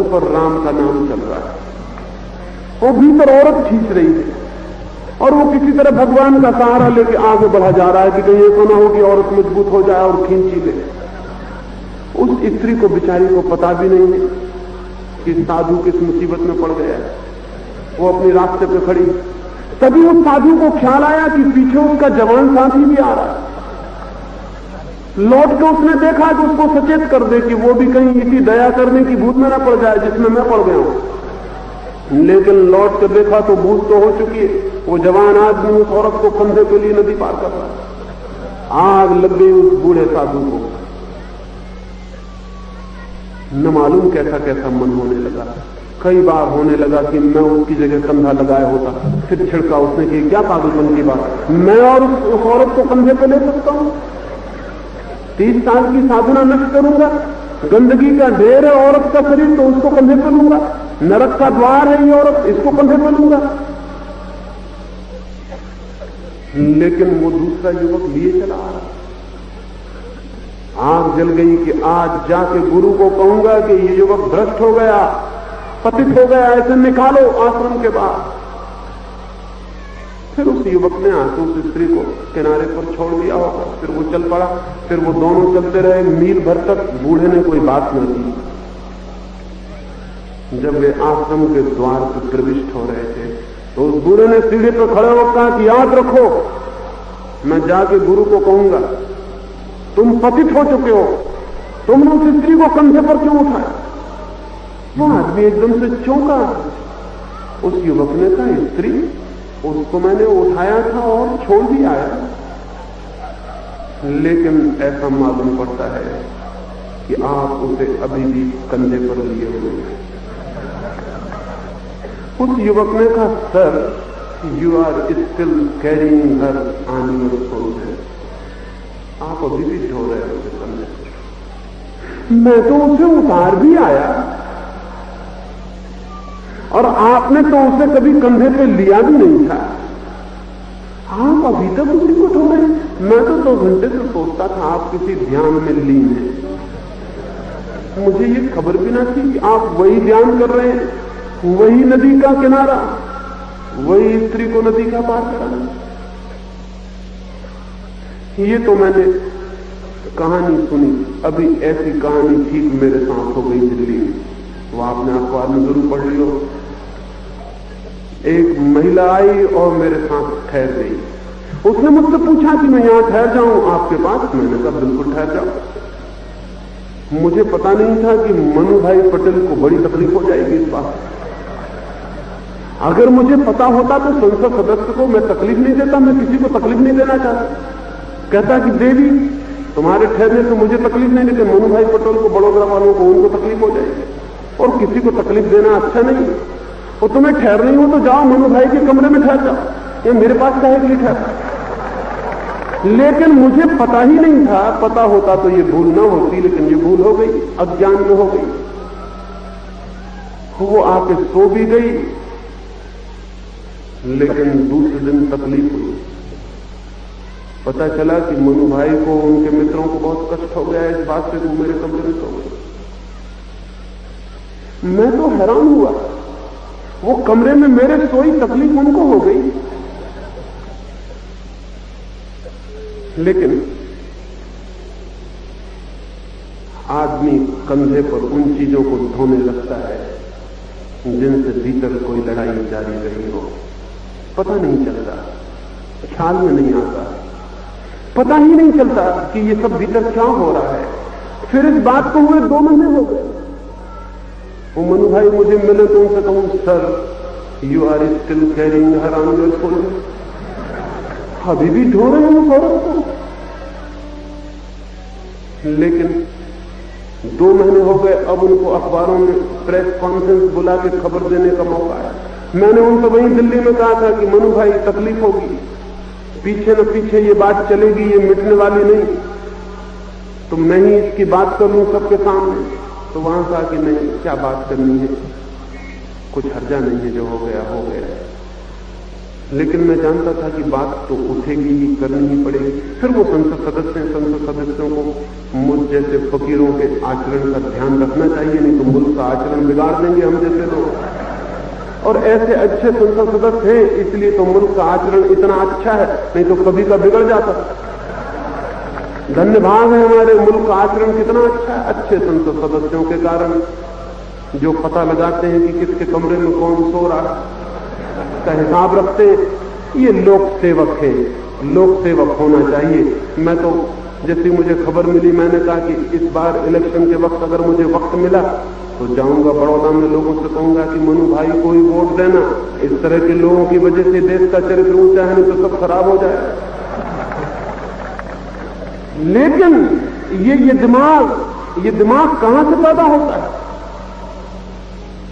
ऊपर राम का नाम चल रहा है। वो भीतर औरत खींच रही है और वो किसी तरह भगवान का सहारा लेके आगे बढ़ा जा रहा है कि कहीं ऐसा ना हो कि औरत मजबूत हो जाए और खींच ही ले। उस स्त्री को बेचारी को पता भी नहीं है कि साधु किस मुसीबत में पड़ गया है। वो अपने रास्ते पे खड़ी, तभी उस साधु को ख्याल आया कि पीछे उसका जवान साथी भी आ रहा है। लौट के उसने देखा कि उसको सचेत कर दे कि वो भी कहीं इसी दया करने की भूत में न पड़ जाए जिसमें मैं पड़ गया हूं। लेकिन लौट के देखा तो भूत तो हो चुकी है। वो जवान आदमी उस औरत को कंधे के लिए नदी पार कर रहा है। आग लग गई उस बूढ़े साधु को। न मालूम कैसा कैसा मन होने लगा। कई बार होने लगा कि मैं उसकी जगह कंधा लगाया होता। फिर छिड़का उसने कि क्या पागलपन की बात, मैं और उस औरत को कंधे पे ले सकता हूं? 30 साल की साधना नष्ट करूंगा? गंदगी का ढेर है औरत का शरीर, तो उसको कंधे पे लूंगा? नरक का द्वार है ये औरत, इसको कंधे पे लूंगा? लेकिन वो दूसरा युवक लिए चला आ रहा। आग जल गई कि आज जाके गुरु को कहूंगा कि ये युवक भ्रष्ट हो गया, पतित हो गया, ऐसे निकालो आश्रम के बाहर। फिर उस युवक ने आंसू उस स्त्री को किनारे पर छोड़ दिया होगा। फिर वो चल पड़ा। फिर वो दोनों चलते रहे मील भर तक। बूढ़े ने कोई बात न की। जब वे आश्रम के द्वार पर प्रविष्ट हो रहे थे तो उस बूढ़े ने सीढ़ी पर खड़े होकर कहा कि याद रखो, मैं जाके गुरु को कहूंगा तुम पतित हो चुके हो, तुमने उस स्त्री को कंधे पर क्यों उठाया? वो आदमी एकदम से चौंका। उस युवक ने कहा स्त्री, उसको मैंने उठाया था और छोड़ भी आया, लेकिन ऐसा मालूम पड़ता है कि आप उसे अभी भी कंधे पर लिए हुए हैं। उस युवक ने कहा sir, you are still carrying her on your shoulder. आप अभी भी ढो रहे हो उसे कंधे पर। मैं तो उसे उतार भी आया और आपने तो उसे कभी कंधे पे लिया भी नहीं था। आप अभी तक उसी को ढो रहे हैं। मैं तो 2 घंटे से सोचता था आप किसी ध्यान में लीन हैं। मुझे ये खबर भी ना थी कि आप वही ध्यान कर रहे हैं, वही नदी का किनारा, वही स्त्री को नदी का पार कराना। ये तो मैंने कहानी सुनी, अभी ऐसी कहानी ठीक मेरे साथ हो गई दिल्ली में, वो आपने अखबार में जरूर पढ़ ली हो। एक महिला आई और मेरे साथ ठहर गई। उसने मुझसे पूछा कि मैं यहां ठहर जाऊं आपके पास। मैंने कहा बिल्कुल ठहर जाओ। मुझे पता नहीं था कि मनु भाई पटेल को बड़ी तकलीफ हो जाएगी इस बात। अगर मुझे पता होता तो संसद सदस्य को मैं तकलीफ नहीं देता, मैं किसी को तकलीफ नहीं देना चाहता। कहता कि देवी तुम्हारे ठहरने से मुझे तकलीफ नहीं, लेकिन मनु भाई पटेल को, बड़ोदरा वालों को, उनको तकलीफ हो जाएगी और किसी को तकलीफ देना अच्छा नहीं। और तुम्हें ठहरनी हो तो जाओ मनु भाई के कमरे में ठहर जाओ, ये मेरे पास काहे के लिए ठहर। लेकिन मुझे पता ही नहीं था, पता होता तो ये भूल ना होती, लेकिन ये भूल हो गई, अज्ञान में हो गई। वो आके सो भी गई, लेकिन दूसरे दिन तकलीफ हुई। पता चला कि मनु भाई को, उनके मित्रों को बहुत कष्ट हो गया इस बात से कि मेरे कमरे में सो गए। मैं तो हैरान हुआ, वो कमरे में मेरे सोई, तकलीफ उनको हो गई। लेकिन आदमी कंधे पर उन चीजों को ढोने लगता है जिनसे भीतर कोई लड़ाई जारी रही हो। पता नहीं चलता, ख्याल में नहीं आता, पता ही नहीं चलता कि ये सब भीतर क्या हो रहा है। फिर इस बात को हुए 2 महीने हो गए। वो मनु भाई मुझे मिले तो उनसे कहूं, sir you are still carrying her on your shoulder, अभी भी ढो रहे हैं उस औरत को। लेकिन 2 महीने हो गए, अब उनको अखबारों में प्रेस कॉन्फ्रेंस बुला के खबर देने का मौका है। मैंने उनसे वहीं दिल्ली में कहा था कि मनु भाई तकलीफ होगी, पीछे न पीछे ये बात चलेगी, ये मिटने वाली नहीं, तो मैं ही इसकी बात कर लूं सबके सामने। तो वहां कहा कि नहीं, क्या बात करनी है, कुछ हर्जा नहीं है, जो हो गया हो गया। लेकिन मैं जानता था कि बात तो उठेगी ही, करनी ही पड़ेगी। फिर वो संसद सदस्यों को मुझ जैसे फकीरों के आचरण का ध्यान रखना चाहिए, नहीं तो मुल्क का आचरण बिगाड़ देंगे हम जैसे लोग। और ऐसे अच्छे संसद सदस्य हैं, इसलिए तो मुल्क का आचरण इतना अच्छा है, नहीं तो कभी का बिगड़ जाता। धन्य भाग है हमारे मुल्क का आचरण कितना अच्छा है, अच्छे संसद सदस्यों के कारण, जो पता लगाते हैं कि किसके कमरे में कौन सो रहा का हिसाब रखते हैं। ये लोक सेवक है, लोक सेवक होना चाहिए। मैं तो जैसे मुझे खबर मिली, मैंने कहा कि इस बार इलेक्शन के वक्त अगर मुझे वक्त मिला तो जाऊंगा बड़ौदा में, लोगों से कहूंगा कि मनु भाई को ही वोट देना। इस तरह के लोगों की वजह से देश का चरित्र ऊंचा है, नहीं तो सब खराब हो जाए। लेकिन ये दिमाग कहां से पैदा होता है,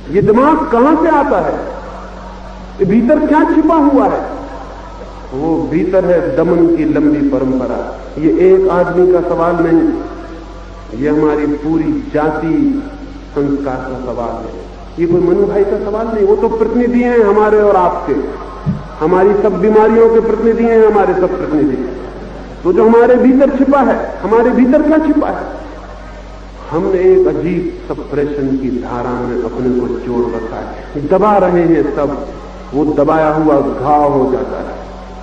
ये दिमाग कहां से आता है, भीतर क्या छिपा हुआ है? वो भीतर है दमन की लंबी परंपरा। ये एक आदमी का सवाल नहीं, ये हमारी पूरी जाति संस्कार का सवाल है। ये कोई मनु भाई का सवाल नहीं, वो तो प्रतिनिधि हैं हमारे और आपके, हमारी सब बीमारियों के प्रतिनिधि हैं हमारे सब प्रतिनिधि। तो जो हमारे भीतर छिपा है, हमारे भीतर क्या छिपा है? हमने एक अजीब सप्रेशन की धारा में अपने को जोड़ रखा है, दबा रहे हैं सब। वो दबाया हुआ घाव हो जाता है,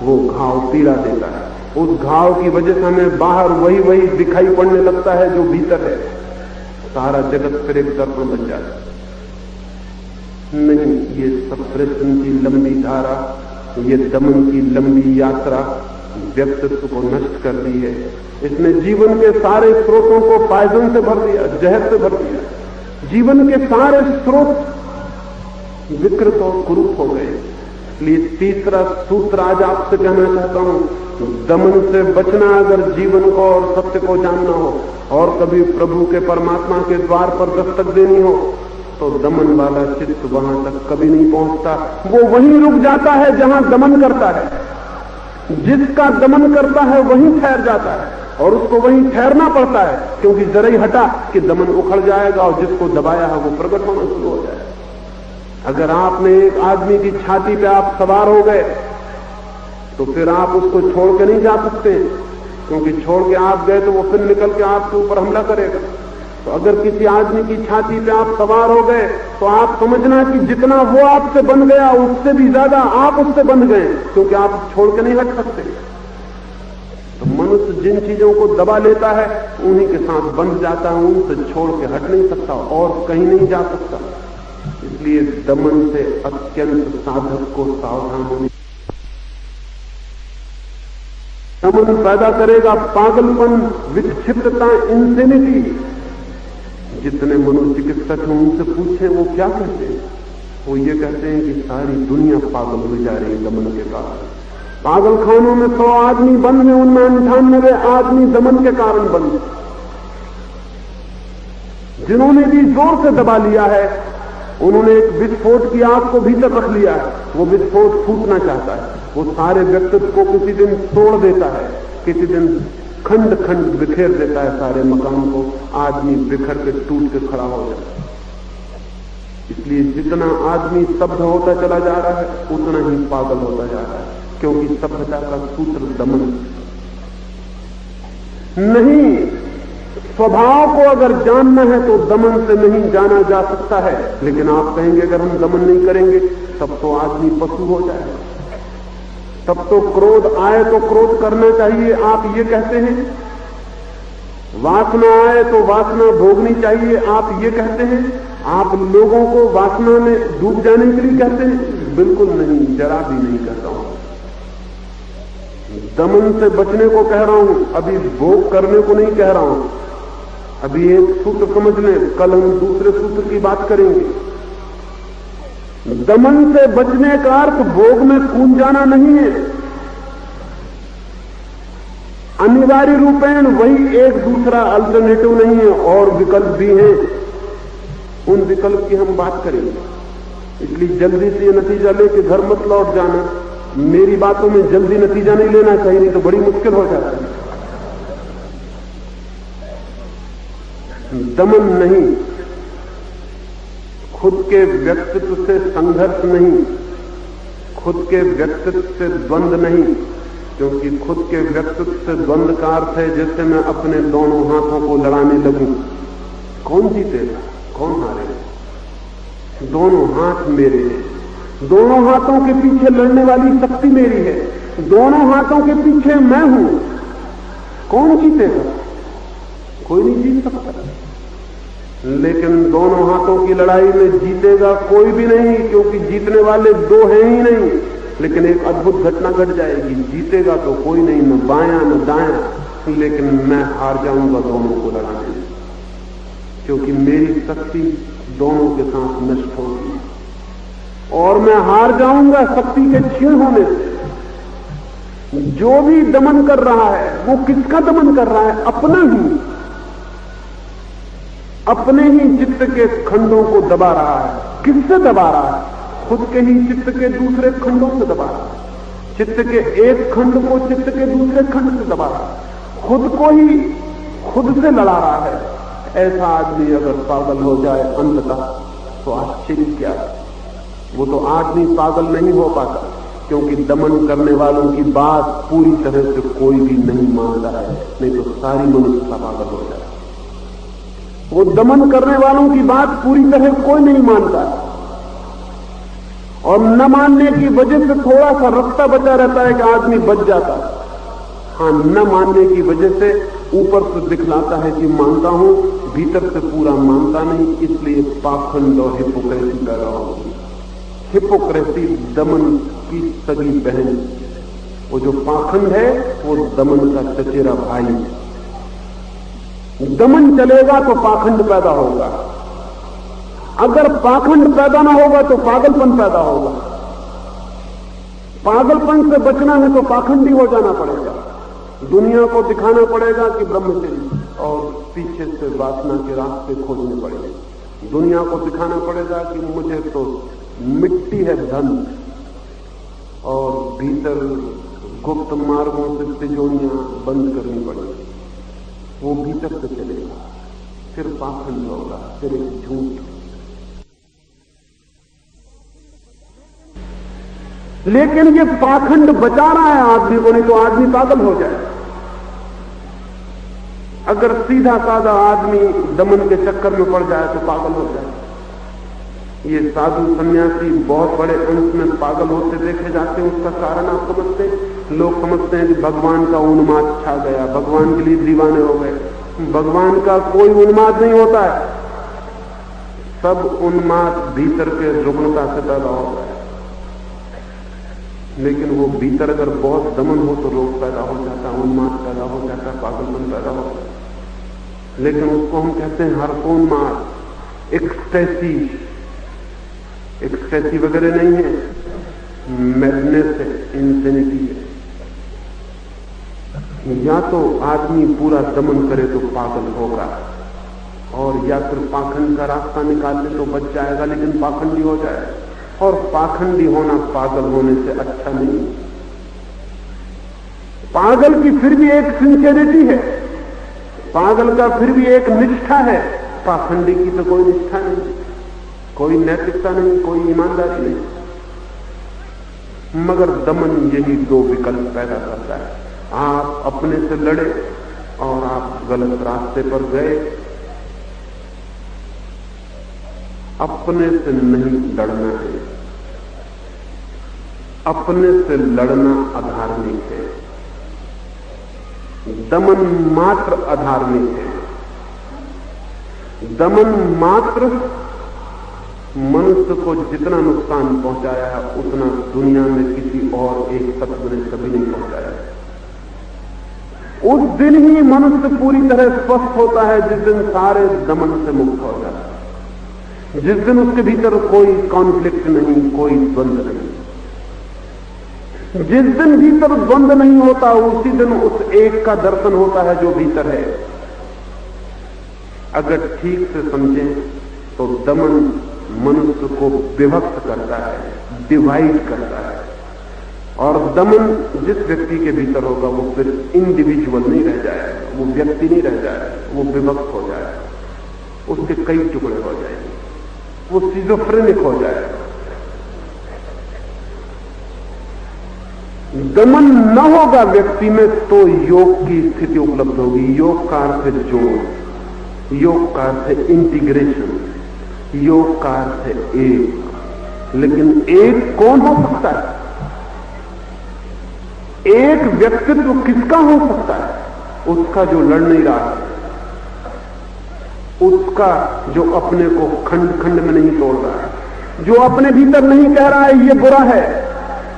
वो घाव पीड़ा देता है। उस घाव की वजह से हमें बाहर वही दिखाई पड़ने लगता है जो भीतर है। सारा जगत फिर एक दर्पण बन जाता है। नहीं, ये सप्रेशन की लंबी धारा, ये दमन की लंबी यात्रा व्यक्तित्व को नष्ट कर दी है। इसने जीवन के सारे स्रोतों को पॉइजन से भर दिया, जहर से भर दिया। जीवन के सारे स्रोत विकृत और कुरूप हो गए। इसलिए तीसरा सूत्र आज आपसे कहना चाहता हूं, दमन से बचना अगर जीवन को और सत्य को जानना हो, और कभी प्रभु के परमात्मा के द्वार पर दस्तक देनी हो, तो दमन वाला चित्त वहां तक कभी नहीं पहुंचता। वो वहीं रुक जाता है जहां दमन करता है। जिसका दमन करता है वहीं ठहर जाता है, और उसको वहीं ठहरना पड़ता है, क्योंकि जरा ही हटा कि दमन उखड़ जाएगा और जिसको दबाया है वो प्रकट होना शुरू हो जाएगा। अगर आपने एक आदमी की छाती पे आप सवार हो गए, तो फिर आप उसको छोड़ के नहीं जा सकते, क्योंकि छोड़ के आप गए तो वो फिर निकल के आपके ऊपर हमला करेगा। तो अगर किसी आदमी की छाती पे आप सवार हो गए, तो आप समझना कि जितना वो आपसे बंध गया, उससे भी ज्यादा आप उससे बंध गए, क्योंकि आप छोड़ के नहीं हट सकते। तो मनुष्य जिन चीजों को दबा लेता है उन्हीं के साथ बंध जाता है, उनसे छोड़ के हट नहीं सकता और कहीं नहीं जा सकता। इसलिए दमन से अत्यंत साधक को सावधान होने। दमन पैदा करेगा पागलपन, विक्षिप्तता, इंसेनिटी। जितने मनोचिकित्सक हैं उनसे पूछे वो क्या कहते हैं, वो ये कहते हैं कि सारी दुनिया पागल हो जा रही है दमन के कारण। पागल खानों में 100 आदमी बंद हैं, उनमें 98 आदमी दमन के कारण बंद। जिन्होंने भी जोर से दबा लिया है उन्होंने एक विस्फोट की आग को भीतर रख लिया है, वो विस्फोट फूटना चाहता है, वो सारे व्यक्तित्व को किसी दिन तोड़ देता है, किसी दिन खंड खंड बिखेर देता है सारे मकान को, आदमी बिखर के टूट के खड़ा हो जाता है। इसलिए जितना आदमी स्तब्ध होता चला जा रहा है उतना ही पागल होता जा रहा है, क्योंकि सभ्यता का सूत्र दमन नहीं। स्वभाव को अगर जानना है तो दमन से नहीं जाना जा सकता है। लेकिन आप कहेंगे अगर हम दमन नहीं करेंगे तब तो आदमी पशु हो जाएगा, तब तो क्रोध आए तो क्रोध करना चाहिए, आप ये कहते हैं। वासना आए तो वासना भोगनी चाहिए, आप ये कहते हैं। आप लोगों को वासना में डूब जाने के लिए कहते हैं? बिल्कुल नहीं, जरा भी नहीं कहता हूं। दमन से बचने को कह रहा हूं, अभी भोग करने को नहीं कह रहा हूं। अभी एक सूत्र समझ लें, कल हम दूसरे सूत्र की बात करेंगे। दमन से बचने का अर्थ भोग में कूद जाना नहीं है। अनिवार्य रूपेण वही एक दूसरा अल्टरनेटिव नहीं है, और विकल्प भी हैं। उन विकल्प की हम बात करेंगे। इसलिए जल्दी से ये नतीजा लेके घर मत लौट जाना। मेरी बातों में जल्दी नतीजा नहीं लेना चाहिए, नहीं तो बड़ी मुश्किल हो जाती है। दमन नहीं, खुद के व्यक्तित्व से संघर्ष नहीं, खुद के व्यक्तित्व से द्वंद नहीं, क्योंकि खुद के व्यक्तित्व से द्वंद का अर्थ है जैसे मैं अपने दोनों हाथों को लड़ाने लगूं। कौन जीतेगा, कौन हारेगा? दोनों हाथ मेरे हैं, दोनों हाथों के पीछे लड़ने वाली शक्ति मेरी है, दोनों हाथों के पीछे मैं हूं। कौन जीतेगा? कोई नहीं जीत सकता। लेकिन दोनों हाथों की लड़ाई में जीतेगा कोई भी नहीं, क्योंकि जीतने वाले दो हैं ही नहीं। लेकिन एक अद्भुत घटना घट जाएगी, जीतेगा तो कोई नहीं, न बायां न दायां, लेकिन मैं हार जाऊंगा दोनों को लड़ाने में, क्योंकि मेरी शक्ति दोनों के साथ नष्ट होगी और मैं हार जाऊंगा शक्ति के क्षीण होने से। जो भी दमन कर रहा है वो किसका दमन कर रहा है? अपना ही, अपने ही चित्त के खंडों को दबा रहा है। किससे दबा रहा है? खुद के ही चित्त के दूसरे खंडों से दबा रहा है। चित्त के एक खंड को चित्त के दूसरे खंड से दबा रहा है, खुद को ही खुद से लड़ा रहा है। ऐसा आदमी अगर पागल हो जाए अंततः तो आश्चर्य क्या है? वो तो आदमी पागल नहीं हो पाता, क्योंकि दमन करने वालों की बात पूरी तरह से कोई भी नहीं मानता है, नहीं तो सारी मनुष्यता पागल हो जाए। वो दमन करने वालों की बात पूरी तरह कोई नहीं मानता है, और न मानने की वजह से थोड़ा सा रास्ता बचा रहता है कि आदमी बच जाता है। हाँ, न मानने की वजह से ऊपर से दिखलाता है कि मानता हूं, भीतर से पूरा मानता नहीं, इसलिए पाखंड और हिपोक्रेसी पैदा होगी। हिपोक्रेसी दमन की सगी बहन, वो जो पाखंड है वो दमन का चचेरा भाई है। दमन चलेगा तो पाखंड पैदा होगा, अगर पाखंड पैदा ना होगा तो पागलपन पैदा होगा। पागलपन से बचना है तो पाखंडी हो जाना पड़ेगा, दुनिया को दिखाना पड़ेगा कि ब्रह्मचर्य, और पीछे से वासना के रास्ते खोजने पड़ेंगे। दुनिया को दिखाना पड़ेगा कि मुझे तो मिट्टी है धन, और भीतर गुप्त मार्गों से तिजोरियां बंद करनी पड़ेगी। वो भीतर से चलेगा, फिर पाखंड होगा, फिर एक झूठ। लेकिन ये पाखंड बचा रहा है आदमी को, नहीं तो आदमी पागल हो जाए। अगर सीधा साधा आदमी दमन के चक्कर में पड़ जाए तो पागल हो जाए। ये साधु सन्यासी बहुत बड़े अंश में पागल होते देखे जाते हैं। उसका कारण आप समझते हैं? लोग समझते हैं कि भगवान का उन्माद छा गया, भगवान के लिए दीवाने हो गए। भगवान का कोई उन्माद नहीं होता है। सब उन्माद भीतर के रुग्णता से पैदा होता है, लेकिन वो भीतर अगर बहुत दमन हो तो रोग पैदा हो जाता है, उन्माद पैदा हो जाता है, पागलपन पैदा होता है। लेकिन उसको हम कहते हैं हर्षोन्माद, एक्सटेसी वगैरह नहीं है, मैडनेस है, इंसेनिटी है। या तो आदमी पूरा दमन करे तो पागल होगा, और या फिर पाखंड का रास्ता निकाल ले तो बच जाएगा, लेकिन पाखंडी हो जाए। और पाखंडी होना पागल होने से अच्छा नहीं। पागल की फिर भी एक सिंसियरिटी है, पागल का फिर भी एक निष्ठा है, पाखंडी की तो कोई निष्ठा नहीं, कोई नैतिकता नहीं, कोई ईमानदारी नहीं। मगर दमन यही दो विकल्प पैदा करता है। आप अपने से लड़े और आप गलत रास्ते पर गए। अपने से नहीं लड़ना है, अपने से लड़ना अधार्मिक है, दमन मात्र अधार्मिक है। दमन मात्र मनुष्य को जितना नुकसान पहुंचाया है उतना दुनिया में किसी और एक तत्व ने कभी नहीं पहुंचाया है। उस दिन ही मनुष्य पूरी तरह स्वस्थ होता है जिस दिन सारे दमन से मुक्त हो जाता है, जिस दिन उसके भीतर कोई कॉन्फ्लिक्ट नहीं, कोई द्वंद्व नहीं। जिस दिन भीतर द्वंद्व नहीं होता उसी दिन उस एक का दर्शन होता है जो भीतर है। अगर ठीक से समझें तो दमन मनुष्य को विभक्त करता है, डिवाइड करता है। और दमन जिस व्यक्ति के भीतर होगा वो फिर इंडिविजुअल नहीं रह जाएगा, वो व्यक्ति नहीं रह जाएगा, वो विभक्त हो जाएगा, उसके कई टुकड़े हो जाएंगे, वो सिजोफ्रेनिक हो जाएगा। दमन न होगा व्यक्ति में तो योग की स्थिति उपलब्ध होगी। योग का अर्थ है जोड़, योग का अर्थ है इंटीग्रेशन, योग का अर्थ है एक। लेकिन एक कौन हो सकता है? एक व्यक्तित्व किसका हो सकता है? उसका जो लड़ नहीं रहा है, उसका जो अपने को खंड खंड में नहीं तोड़ रहा है, जो अपने भीतर नहीं कह रहा है ये बुरा है,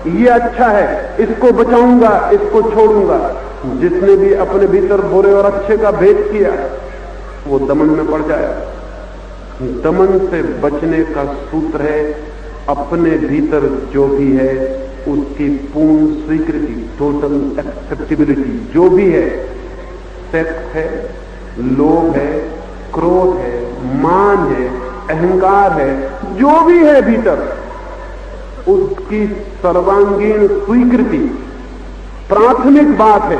ये अच्छा है, इसको बचाऊंगा, इसको छोड़ूंगा। जिसने भी अपने भीतर बुरे और अच्छे का भेद किया वो दमन में पड़ जाएगा। दमन से बचने का सूत्र है अपने भीतर जो भी है उसकी पूर्ण स्वीकृति, टोटल एक्सेप्टेबिलिटी। जो भी है, सेक्स है, लोभ है, क्रोध है, मान है, अहंकार है, जो भी है भीतर उसकी सर्वांगीण स्वीकृति प्राथमिक बात है।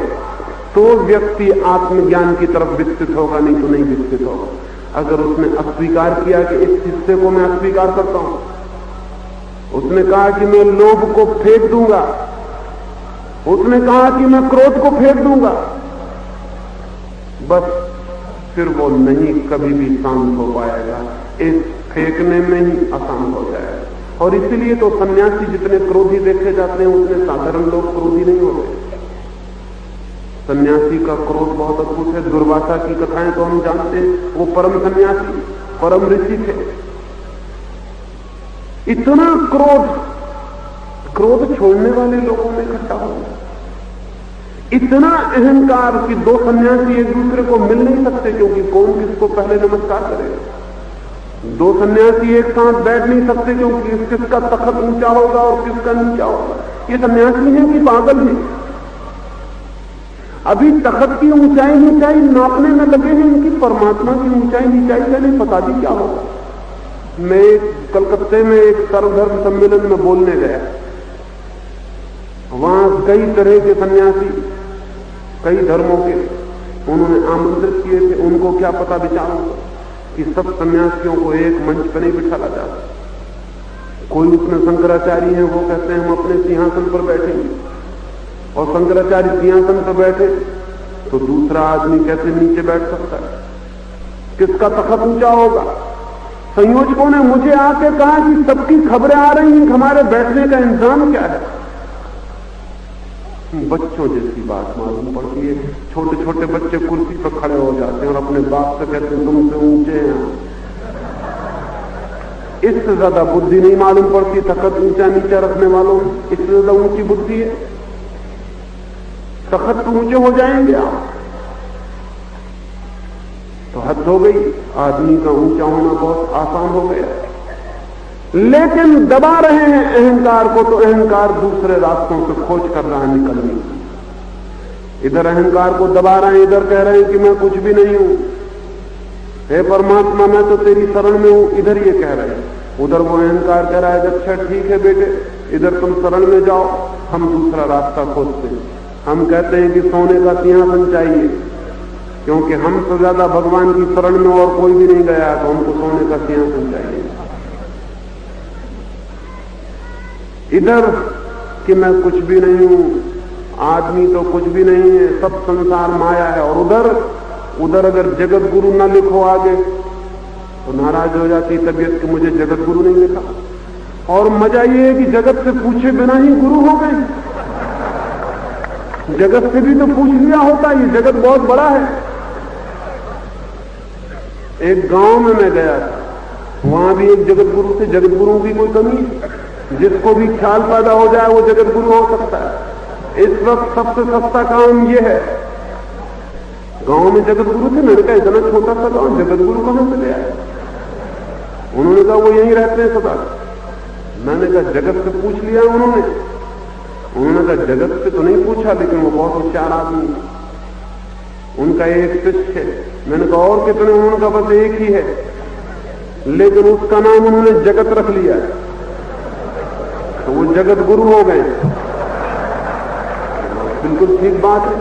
तो व्यक्ति आत्मज्ञान की तरफ विकसित होगा, नहीं तो नहीं विकसित होगा। अगर उसने अस्वीकार किया कि इस हिस्से को मैं अस्वीकार करता हूं, उसने कहा कि मैं लोभ को फेंक दूंगा, उसने कहा कि मैं क्रोध को फेंक दूंगा, बस फिर वो नहीं कभी भी शांत हो पाएगा, इस फेंकने में ही अशांत हो जाएगा। और इसीलिए तो सन्यासी जितने क्रोधी देखे जाते हैं उतने साधारण लोग क्रोधी नहीं होते। सन्यासी का क्रोध बहुत अद्भुत है। दुर्वासा की कथाएं तो हम जानते हैं, वो परम सन्यासी, परम ऋषि थे। इतना क्रोध छोड़ने वाले लोगों में इकट्ठा हो गया, इतना अहंकार कि दो सन्यासी एक दूसरे को मिल नहीं सकते, क्योंकि कौन किसको पहले नमस्कार करेगा। दो सन्यासी एक साथ बैठ नहीं सकते क्योंकि किसका तखत ऊंचा होगा और किसका नीचा होगा। ये सन्यासी हैं कि पागल हैं? अभी तखत की ऊंचाई नीचाई नापने में लगे हैं, इनकी परमात्मा की ऊंचाई नीचाई का नहीं पता भी क्या होगा। मैं कलकत्ते में एक सर्वधर्म सम्मेलन में बोलने गया, वहां कई तरह के सन्यासी, कई धर्मों के उन्होंने आमंत्रित किए थे। उनको क्या पता विचारों कि सब सन्यासियों को एक मंच पर नहीं बिठाला जाता। कोई उसमें शंकराचार्य हैं, वो कहते हैं हम अपने सिंहासन पर बैठेंगे, और शंकराचार्य सिंहासन पर बैठे तो दूसरा आदमी कैसे नीचे बैठ सकता है? किसका तखत ऊंचा होगा? संयोजकों ने मुझे आके कहा कि सबकी खबरें आ रही हैं, हमारे बैठने का इंतजाम क्या है। बच्चों जैसी बात मालूम पड़ती है। छोटे छोटे बच्चे कुर्सी पर खड़े हो जाते हैं और अपने बाप से कहते हैं तुमसे ऊंचे हैं। इससे ज्यादा बुद्धि नहीं मालूम पड़ती तखत ऊंचा नीचा रखने वालों में। इससे ज्यादा ऊंची बुद्धि है। तखत तो ऊंचे हो जाएंगे आप, तो हद हो गई। आदमी का ऊंचा होना बहुत आसान हो गया, लेकिन दबा रहे हैं अहंकार को, तो अहंकार दूसरे रास्तों से खोज कर रहा है निकलने की। इधर अहंकार को दबा रहे हैं, इधर कह रहे हैं कि मैं कुछ भी नहीं हूं, हे परमात्मा मैं तो तेरी शरण में हूं, इधर ये कह रहे हैं। उधर वो अहंकार कह रहा है अच्छा ठीक है बेटे, इधर तुम शरण में जाओ, हम दूसरा रास्ता खोजते हैं। हम कहते हैं कि सोने का सिंहासन चाहिए, क्योंकि हमसे ज्यादा भगवान की शरण में और कोई भी नहीं गया, तो हमको सोने का सिंहासन चाहिए। इधर कि मैं कुछ भी नहीं हूं, आदमी तो कुछ भी नहीं है, सब संसार माया है। और उधर अगर जगत गुरु न लिखो आगे तो नाराज हो जाती तबीयत कि मुझे जगत गुरु नहीं लिखा। और मजा ये है कि जगत से पूछे बिना ही गुरु हो गए। जगत से भी तो पूछ लिया होता, ये जगत बहुत बड़ा है। एक गांव में मैं गया था, वहां भी एक जगत गुरु थे। जगत गुरु की कोई कमी है? जिसको भी ख्याल पैदा हो जाए वो जगत गुरु हो सकता है। इस वक्त सबसे सस्ता काम ये है। गांव में जगत गुरु थे, मैंने कहा इतना छोटा सा गांव जगत गुरु कहां से ले आए? उन्होंने कहा वो यहीं रहते हैं सदा। मैंने कहा जगत से पूछ लिया उन्होंने कहा जगत से तो नहीं पूछा, लेकिन वो बहुत होशियार आदमी, उनका एक शिष्य है। मैंने कहा और कितने? उन्होंने कहा बस एक ही है, लेकिन उसका नाम उन्होंने जगत रख लिया है, तो वो जगत गुरु हो गए। बिल्कुल ठीक बात है।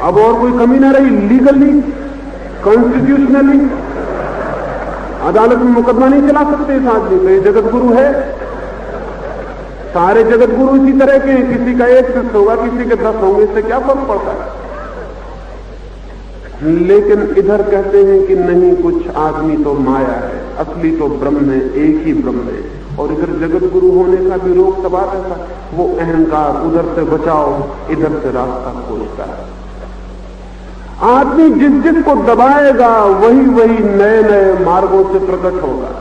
अब और कोई कमी ना रही। लीगली, कॉन्स्टिट्यूशनली अदालत में मुकदमा नहीं चला सकते इस आदमी को, ये जगत गुरु है। सारे जगत गुरु इसी तरह के हैं, किसी का एक शिष्य होगा, किसी के 10 होंगे, इससे क्या फर्क पड़ता है? लेकिन इधर कहते हैं कि नहीं, कुछ आदमी तो माया है, असली तो ब्रह्म है, एक ही ब्रह्म है। और इधर जगत गुरु होने का भी रोक दबा रहता है। वो अहंकार उधर से बचाओ, इधर से रास्ता खोजता है। आदमी जिस जिसको दबाएगा वही वही नए नए मार्गों से प्रकट होगा।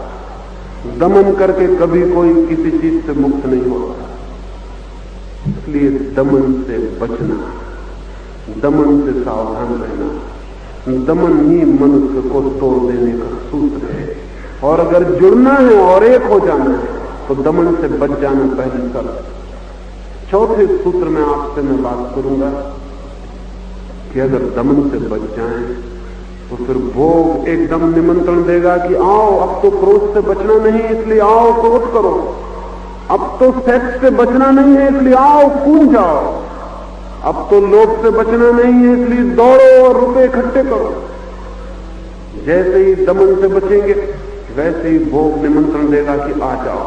दमन करके कभी कोई किसी चीज से मुक्त नहीं होगा। इसलिए दमन से बचना, दमन से सावधान रहना, दमन ही मनुष्य को तोड़ देने का सूत्र है। और अगर जुड़ना है और एक हो जाना है तो दमन से बच जाना पहली शर्त। चौथे सूत्र में आपसे मैं बात करूंगा कि अगर दमन से बच जाएं तो फिर भोग एकदम निमंत्रण देगा कि आओ, अब तो क्रोध से बचना नहीं, इसलिए आओ क्रोध करो। अब तो सेक्स से बचना नहीं है, इसलिए आओ कूद जाओ। अब तो लोभ से बचना नहीं है, इसलिए दौड़ो और रुपए इकट्ठे करो। जैसे ही दमन से बचेंगे वैसे ही भोग निमंत्रण देगा कि आ जाओ।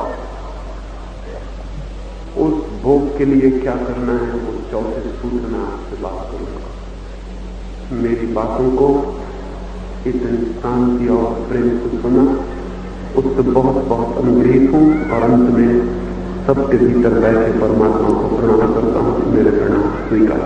उस भोग के लिए क्या करना है वो चौथे सूत्र में आपसे बात करूंगा। मेरी बातों को इतनी शांति और प्रेम से सुना, उससे बहुत बहुत अनुग्रहित हूं। और अंत में सबके भीतर बैठे परमात्मा को प्रणाम करता हूं। मेरे प्रणाम स्वीकार।